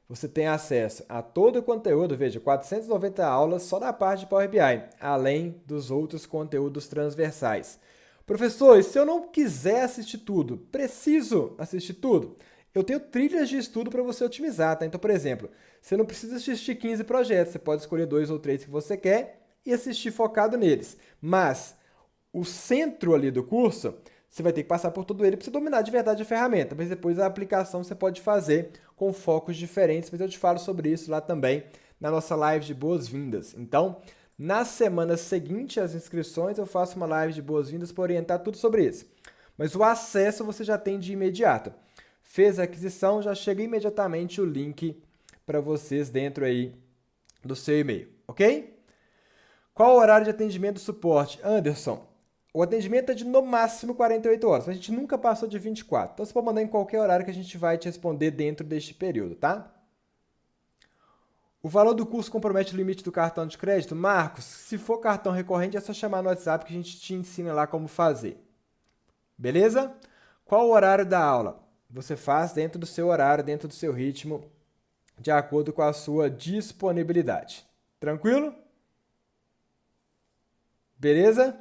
você tem acesso a todo o conteúdo, veja, 490 aulas só na parte de Power BI, além dos outros conteúdos transversais. Professor, e se eu não quiser assistir tudo, preciso assistir tudo? Eu tenho trilhas de estudo para você otimizar, tá? Então, por exemplo, você não precisa assistir 15 projetos, você pode escolher 2 ou 3 que você quer e assistir focado neles. Mas o centro ali do curso, você vai ter que passar por todo ele para você dominar de verdade a ferramenta, mas depois a aplicação você pode fazer com focos diferentes, mas eu te falo sobre isso lá também na nossa live de boas-vindas. Então, na semana seguinte às inscrições, eu faço uma live de boas-vindas para orientar tudo sobre isso. Mas o acesso você já tem de imediato. Fez a aquisição, já chega imediatamente o link para vocês dentro aí do seu e-mail, ok? Qual o horário de atendimento do suporte? Anderson, o atendimento é de no máximo 48 horas, mas a gente nunca passou de 24. Então você pode mandar em qualquer horário que a gente vai te responder dentro deste período, tá? O valor do curso compromete o limite do cartão de crédito? Marcos, se for cartão recorrente é só chamar no WhatsApp que a gente te ensina lá como fazer. Beleza? Qual o horário da aula? Você faz dentro do seu horário, dentro do seu ritmo, de acordo com a sua disponibilidade. Tranquilo? Beleza?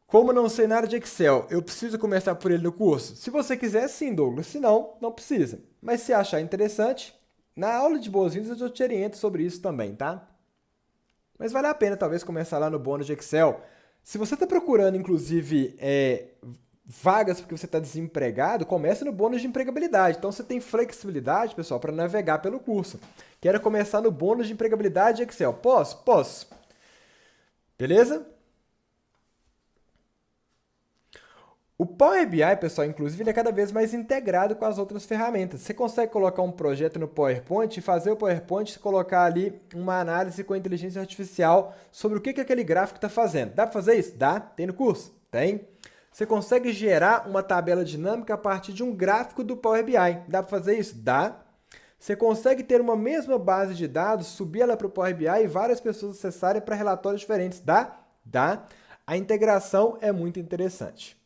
Como não sei nada de Excel, eu preciso começar por ele no curso? Se você quiser, sim, Douglas. Se não, não precisa. Mas se achar interessante, na aula de boas-vindas eu te oriento sobre isso também, tá? Mas vale a pena talvez começar lá no bônus de Excel. Se você está procurando, inclusive, vagas porque você está desempregado, comece no bônus de empregabilidade. Então você tem flexibilidade, pessoal, para navegar pelo curso. Quero começar no bônus de empregabilidade de Excel. Posso? Posso. Beleza? O Power BI, pessoal, inclusive, ele é cada vez mais integrado com as outras ferramentas. Você consegue colocar um projeto no PowerPoint e fazer o PowerPoint colocar ali uma análise com a inteligência artificial sobre o que aquele gráfico está fazendo. Dá para fazer isso? Dá. Tem no curso? Tem. Você consegue gerar uma tabela dinâmica a partir de um gráfico do Power BI. Dá para fazer isso? Dá. Você consegue ter uma mesma base de dados, subir ela para o Power BI e várias pessoas acessarem para relatórios diferentes. Dá? Dá. A integração é muito interessante.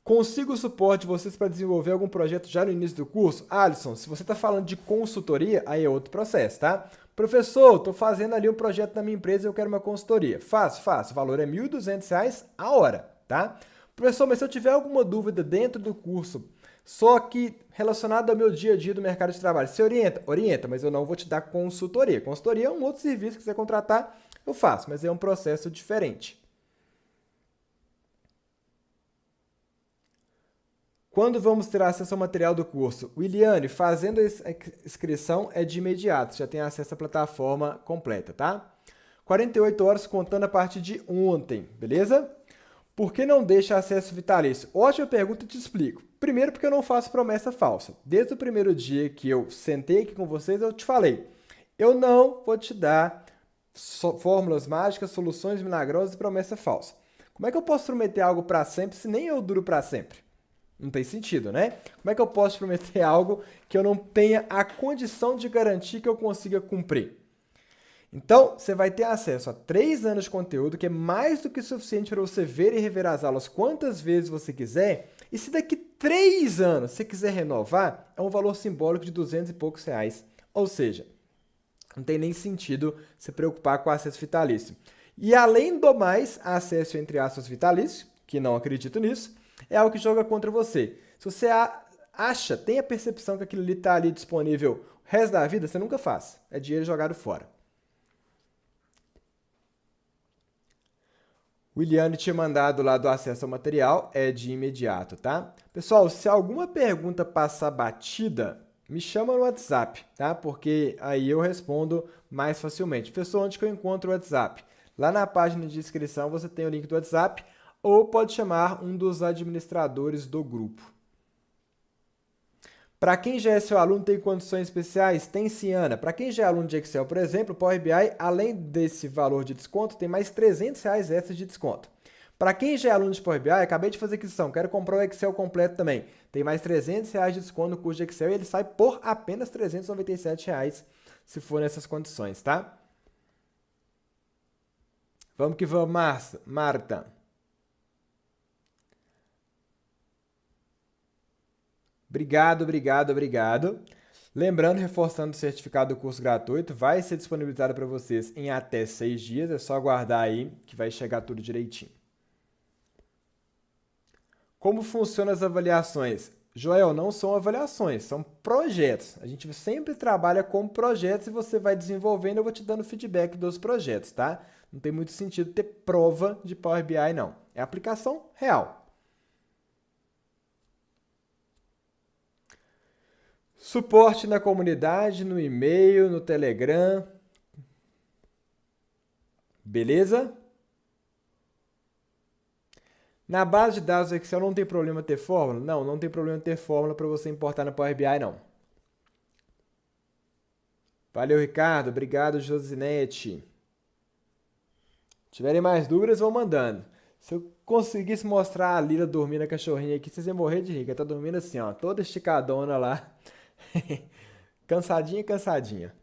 Consigo o suporte de vocês para desenvolver algum projeto já no início do curso? Alisson, se você está falando de consultoria, aí é outro processo, tá? Professor, estou fazendo ali um projeto na minha empresa e eu quero uma consultoria. Faço. O valor é R$ 1.200 a hora, tá? Professor, mas se eu tiver alguma dúvida dentro do curso, só que relacionado ao meu dia a dia do mercado de trabalho, você orienta? Orienta, mas eu não vou te dar consultoria. Consultoria é um outro serviço que você contratar, eu faço, mas é um processo diferente. Quando vamos ter acesso ao material do curso? Williane, fazendo a inscrição é de imediato, já tem acesso à plataforma completa, tá? 48 horas contando a partir de ontem, beleza? Por que não deixa acesso vitalício? Ótima pergunta, te explico. Primeiro porque eu não faço promessa falsa. Desde o primeiro dia que eu sentei aqui com vocês, eu te falei, eu não vou te dar fórmulas mágicas, soluções milagrosas e promessa falsa. Como é que eu posso prometer algo para sempre se nem eu duro para sempre? Não tem sentido, né? Como é que eu posso prometer algo que eu não tenha a condição de garantir que eu consiga cumprir? Então, você vai ter acesso a 3 anos de conteúdo, que é mais do que suficiente para você ver e rever as aulas quantas vezes você quiser. E se daqui 3 anos você quiser renovar, é um valor simbólico de 200 e poucos reais. Ou seja, não tem nem sentido se preocupar com acesso vitalício. E além do mais, acesso entre aspas vitalício, que não acredito nisso, é algo que joga contra você. Se você acha, tem a percepção que aquilo ali está ali disponível o resto da vida, você nunca faz. É dinheiro jogado fora. O Williane tinha mandado lá do acesso ao material, é de imediato, tá? Pessoal, se alguma pergunta passar batida, me chama no WhatsApp, tá? Porque aí eu respondo mais facilmente. Pessoal, onde que eu encontro o WhatsApp? Lá na página de inscrição você tem o link do WhatsApp, ou pode chamar um dos administradores do grupo. Para quem já é seu aluno, tem condições especiais? Tem sim, Ana. Para quem já é aluno de Excel, por exemplo, o Power BI, além desse valor de desconto, tem mais R$ 300 extras de desconto. Para quem já é aluno de Power BI, acabei de fazer aquisição, quero comprar o Excel completo também. Tem mais R$ 300 de desconto no curso de Excel e ele sai por apenas R$ 397 se for nessas condições, tá? Vamos que vamos, Marta. Obrigado, obrigado, obrigado. Lembrando, reforçando o certificado do curso gratuito, vai ser disponibilizado para vocês em até 6 dias, é só aguardar aí que vai chegar tudo direitinho. Como funcionam as avaliações? Joel, não são avaliações, são projetos. A gente sempre trabalha com projetos e você vai desenvolvendo, eu vou te dando feedback dos projetos, tá? Não tem muito sentido ter prova de Power BI, não. É aplicação real. Suporte na comunidade, no e-mail, no Telegram. Beleza? Na base de dados do Excel não tem problema ter fórmula? Não, não tem problema ter fórmula para você importar na Power BI, não. Valeu, Ricardo. Obrigado, Josinete. Se tiverem mais dúvidas, vão mandando. Se eu conseguisse mostrar a Lila dormindo, a cachorrinha aqui, vocês iam morrer de rir. Ela tá dormindo assim, ó, toda esticadona lá. Cansadinha, cansadinha.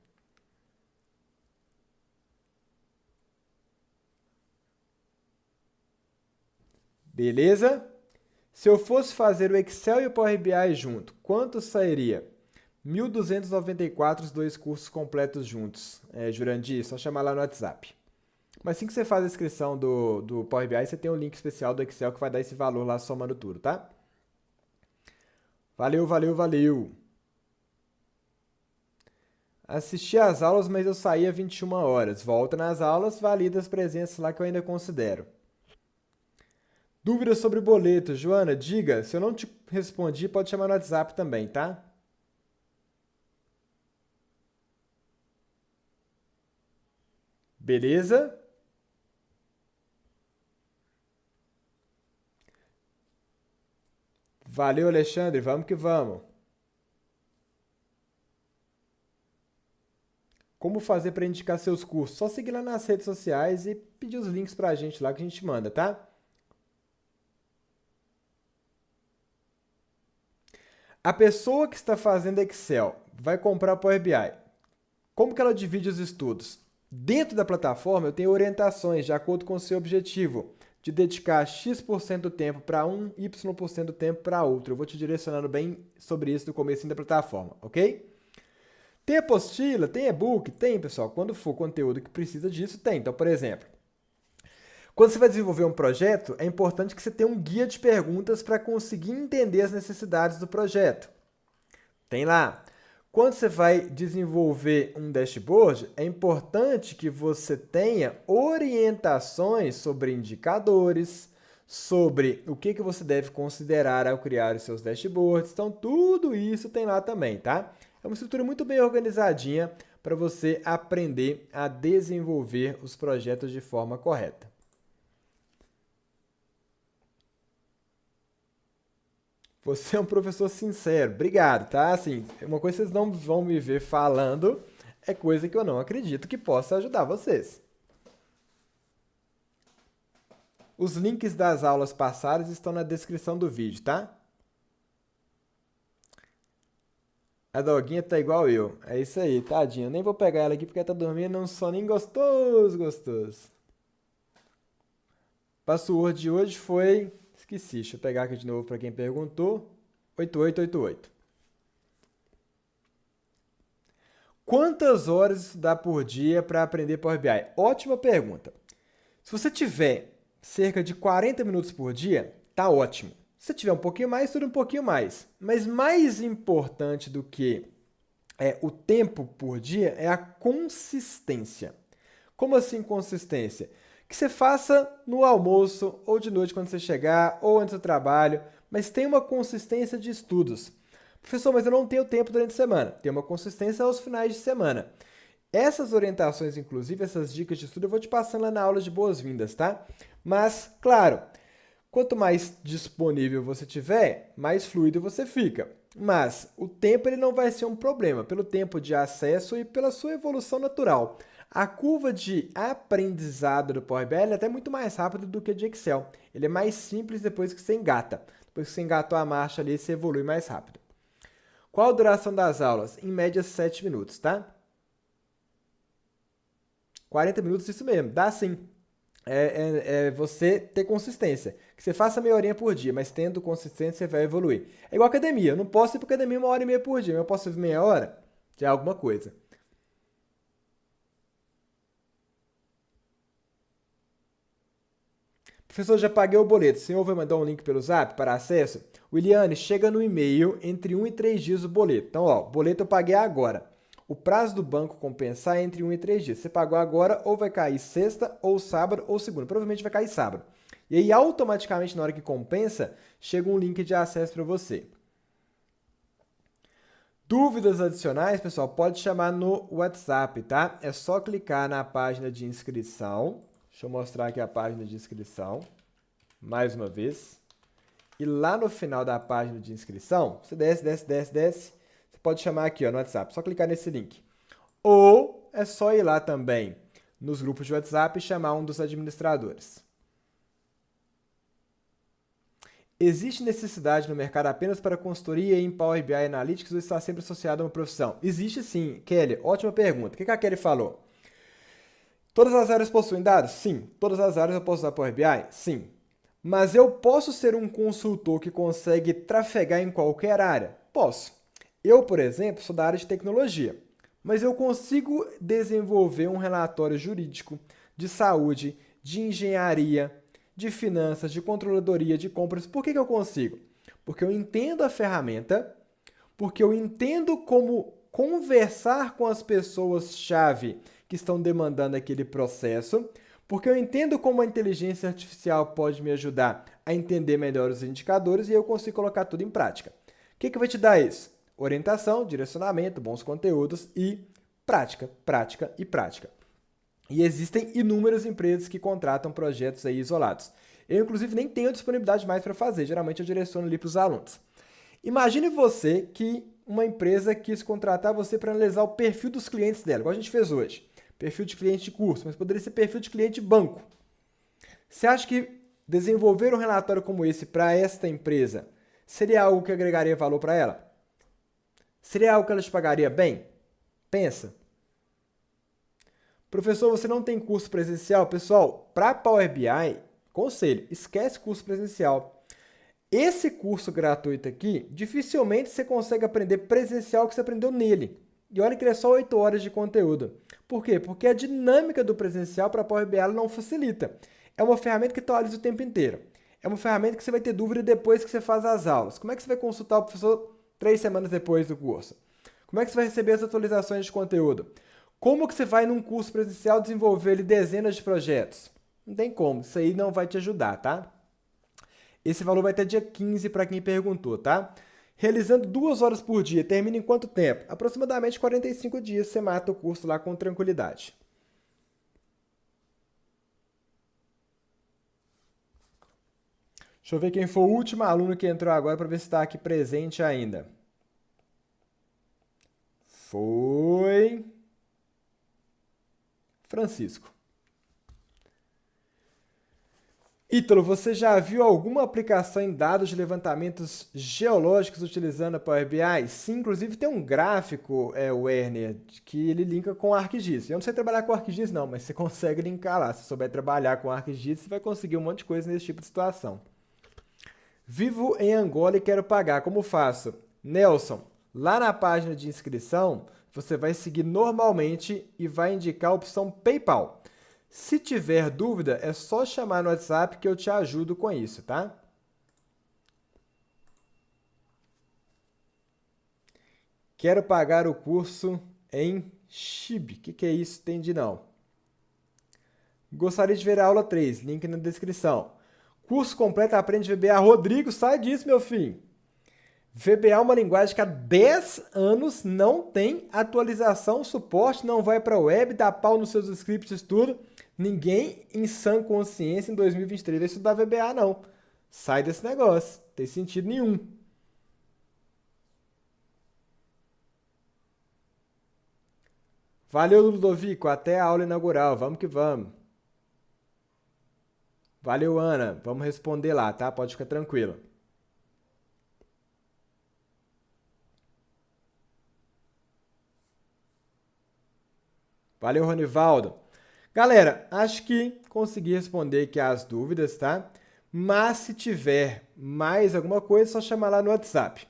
Beleza? Se eu fosse fazer o Excel e o Power BI junto, quanto sairia? 1.294 os dois cursos completos juntos. Jurandir, só chamar lá no WhatsApp. Mas assim que você faz a inscrição do Power BI, você tem um link especial do Excel que vai dar esse valor lá somando tudo, tá? Valeu, valeu, valeu! Assisti às aulas, mas eu saí às 21 horas. Volta nas aulas, valida as presenças lá que eu ainda considero. Dúvidas sobre boleto. Joana, diga. Se eu não te respondi, pode chamar no WhatsApp também, tá? Beleza? Valeu, Alexandre. Vamos que vamos. Como fazer para indicar seus cursos? Só seguir lá nas redes sociais e pedir os links pra gente lá que a gente manda, tá? A pessoa que está fazendo Excel vai comprar Power BI. Como que ela divide os estudos? Dentro da plataforma, eu tenho orientações de acordo com o seu objetivo, de dedicar X% do tempo para um, Y% do tempo para outro. Eu vou te direcionando bem sobre isso no começo da plataforma, ok? Tem apostila, tem e-book? Tem, pessoal. Quando for conteúdo que precisa disso, tem. Então, por exemplo, quando você vai desenvolver um projeto, é importante que você tenha um guia de perguntas para conseguir entender as necessidades do projeto. Tem lá. Quando você vai desenvolver um dashboard, é importante que você tenha orientações sobre indicadores, sobre o que você deve considerar ao criar os seus dashboards. Então, tudo isso tem lá também, tá? É uma estrutura muito bem organizadinha para você aprender a desenvolver os projetos de forma correta. Você é um professor sincero. Obrigado, tá? Assim, uma coisa que vocês não vão me ver falando é coisa que eu não acredito que possa ajudar vocês. Os links das aulas passadas estão na descrição do vídeo, tá? A doguinha tá igual eu. É isso aí, tadinha. Eu nem vou pegar ela aqui porque ela tá dormindo num soninho gostoso, gostoso. Password de hoje foi... Esqueci, deixa eu pegar aqui de novo para quem perguntou. 8888. Quantas horas estudar por dia para aprender Power BI? Ótima pergunta. Se você tiver cerca de 40 minutos por dia, tá ótimo. Se tiver um pouquinho mais, estuda um pouquinho mais. Mas mais importante do que o tempo por dia é a consistência. Como assim consistência? Que você faça no almoço, ou de noite quando você chegar, ou antes do trabalho, mas tenha uma consistência de estudos. Professor, mas eu não tenho tempo durante a semana. Tem uma consistência aos finais de semana. Essas orientações, inclusive, essas dicas de estudo, eu vou te passando lá na aula de boas-vindas, tá? Mas, claro, quanto mais disponível você tiver, mais fluido você fica. Mas o tempo ele não vai ser um problema, pelo tempo de acesso e pela sua evolução natural. A curva de aprendizado do Power BI é até muito mais rápida do que a de Excel. Ele é mais simples depois que você engata. Depois que você engatou a marcha ali, você evolui mais rápido. Qual a duração das aulas? Em média, 7 minutos, tá? 40 minutos, isso mesmo, dá sim. é você ter consistência. Que você faça meia horinha por dia, mas tendo consistência você vai evoluir. É igual academia. Eu não posso ir para academia 1 hora e meia por dia, mas eu posso ir meia hora? Já é alguma coisa. Professor, já paguei o boleto. O senhor vai mandar um link pelo Zap para acesso? Williane, chega no e-mail entre 1 e 3 dias o boleto. Então, ó, o boleto eu paguei agora. O prazo do banco compensar é entre 1 e 3 dias. Você pagou agora, ou vai cair sexta, ou sábado, ou segunda. Provavelmente vai cair sábado. E aí, automaticamente, na hora que compensa, chega um link de acesso para você. Dúvidas adicionais, pessoal, pode chamar no WhatsApp, tá? É só clicar na página de inscrição. Deixa eu mostrar aqui a página de inscrição, mais uma vez. E lá no final da página de inscrição, você desce, desce, desce, desce. Você pode chamar aqui ó, no WhatsApp, só clicar nesse link. Ou é só ir lá também nos grupos de WhatsApp e chamar um dos administradores. Existe necessidade no mercado apenas para consultoria em Power BI Analytics ou está sempre associado a uma profissão? Existe sim, Kelly. Ótima pergunta. O que a Kelly falou? Todas as áreas possuem dados? Sim. Todas as áreas eu posso usar Power BI? Sim. Mas eu posso ser um consultor que consegue trafegar em qualquer área? Posso. Eu, por exemplo, sou da área de tecnologia, mas eu consigo desenvolver um relatório jurídico, de saúde, de engenharia, de finanças, de controladoria, de compras. Por que eu consigo? Porque eu entendo a ferramenta, porque eu entendo como conversar com as pessoas-chave que estão demandando aquele processo, porque eu entendo como a inteligência artificial pode me ajudar a entender melhor os indicadores e eu consigo colocar tudo em prática. O que vai te dar isso? Orientação, direcionamento, bons conteúdos e prática, prática e prática. E existem inúmeras empresas que contratam projetos aí isolados. Eu, inclusive, nem tenho disponibilidade mais para fazer. Geralmente eu direciono ali para os alunos. Imagine você que uma empresa quis contratar você para analisar o perfil dos clientes dela, igual a gente fez hoje. Perfil de cliente de curso, mas poderia ser perfil de cliente de banco. Você acha que desenvolver um relatório como esse para esta empresa seria algo que agregaria valor para ela? Seria algo que ela te pagaria bem? Pensa. Professor, você não tem curso presencial? Pessoal, para Power BI, conselho, esquece curso presencial. Esse curso gratuito aqui, dificilmente você consegue aprender presencial o que você aprendeu nele. E olha que ele é só 8 horas de conteúdo. Por quê? Porque a dinâmica do presencial para Power BI não facilita. É uma ferramenta que atualiza o tempo inteiro. É uma ferramenta que você vai ter dúvida depois que você faz as aulas. Como é que você vai consultar o professor 3 semanas depois do curso? Como é que você vai receber as atualizações de conteúdo? Como que você vai num curso presencial desenvolver ali dezenas de projetos? Não tem como, isso aí não vai te ajudar, tá? Esse valor vai até dia 15 para quem perguntou, tá? Realizando 2 horas por dia, termina em quanto tempo? Aproximadamente 45 dias, você mata o curso lá com tranquilidade. Deixa eu ver quem foi o último aluno que entrou agora para ver se está aqui presente ainda. Foi Francisco. Ítalo, você já viu alguma aplicação em dados de levantamentos geológicos utilizando a Power BI? Sim, inclusive tem um gráfico, Werner, que ele linka com o ArcGIS. Eu não sei trabalhar com o ArcGIS não, mas você consegue linkar lá. Se souber trabalhar com o ArcGIS, você vai conseguir um monte de coisa nesse tipo de situação. Vivo em Angola e quero pagar, como faço? Nelson, lá na página de inscrição, você vai seguir normalmente e vai indicar a opção PayPal. Se tiver dúvida, é só chamar no WhatsApp que eu te ajudo com isso, tá? Quero pagar o curso em Chib. O que é isso? Entendi não. Gostaria de ver a aula 3, link na descrição. Curso completo aprende VBA. Rodrigo, sai disso, meu filho. VBA é uma linguagem que há 10 anos não tem atualização, suporte, não vai para a web, dá pau nos seus scripts, tudo. Ninguém em sã consciência em 2023 vai estudar VBA, não. Sai desse negócio, não tem sentido nenhum. Valeu, Ludovico, até a aula inaugural, vamos que vamos. Valeu, Ana, vamos responder lá, tá? Pode ficar tranquilo. Valeu, Ronivaldo. Galera, acho que consegui responder aqui as dúvidas, tá? Mas se tiver mais alguma coisa, é só chamar lá no WhatsApp.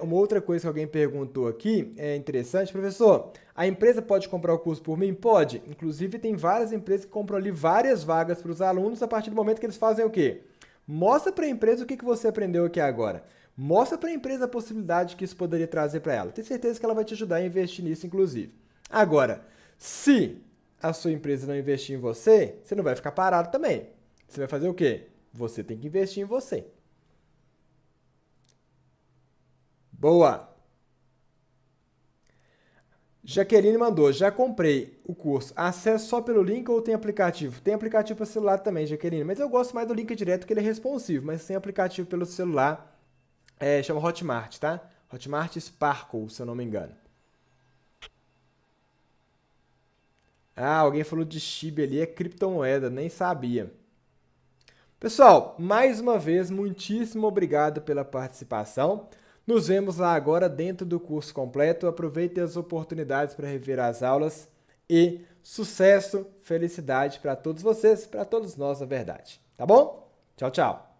Uma outra coisa que alguém perguntou aqui, é interessante, professor, a empresa pode comprar o curso por mim? Pode. Inclusive, tem várias empresas que compram ali várias vagas para os alunos a partir do momento que eles fazem o quê? Mostra para a empresa o que você aprendeu aqui agora. Mostra para a empresa a possibilidade que isso poderia trazer para ela. Tenho certeza que ela vai te ajudar a investir nisso, inclusive. Agora, se a sua empresa não investir em você, você não vai ficar parado também. Você vai fazer o quê? Você tem que investir em você. Boa! Jaqueline mandou, já comprei o curso. Acesso só pelo link ou tem aplicativo? Tem aplicativo para celular também, Jaqueline, mas eu gosto mais do link direto que ele é responsivo, mas tem aplicativo pelo celular, chama Hotmart, tá? Hotmart Sparkle, se eu não me engano. Ah, alguém falou de Shiba ali, é criptomoeda, nem sabia. Pessoal, mais uma vez, muitíssimo obrigado pela participação. Nos vemos lá agora dentro do curso completo. Aproveite as oportunidades para rever as aulas e sucesso, felicidade para todos vocês, para todos nós, na verdade. Tá bom? Tchau, tchau.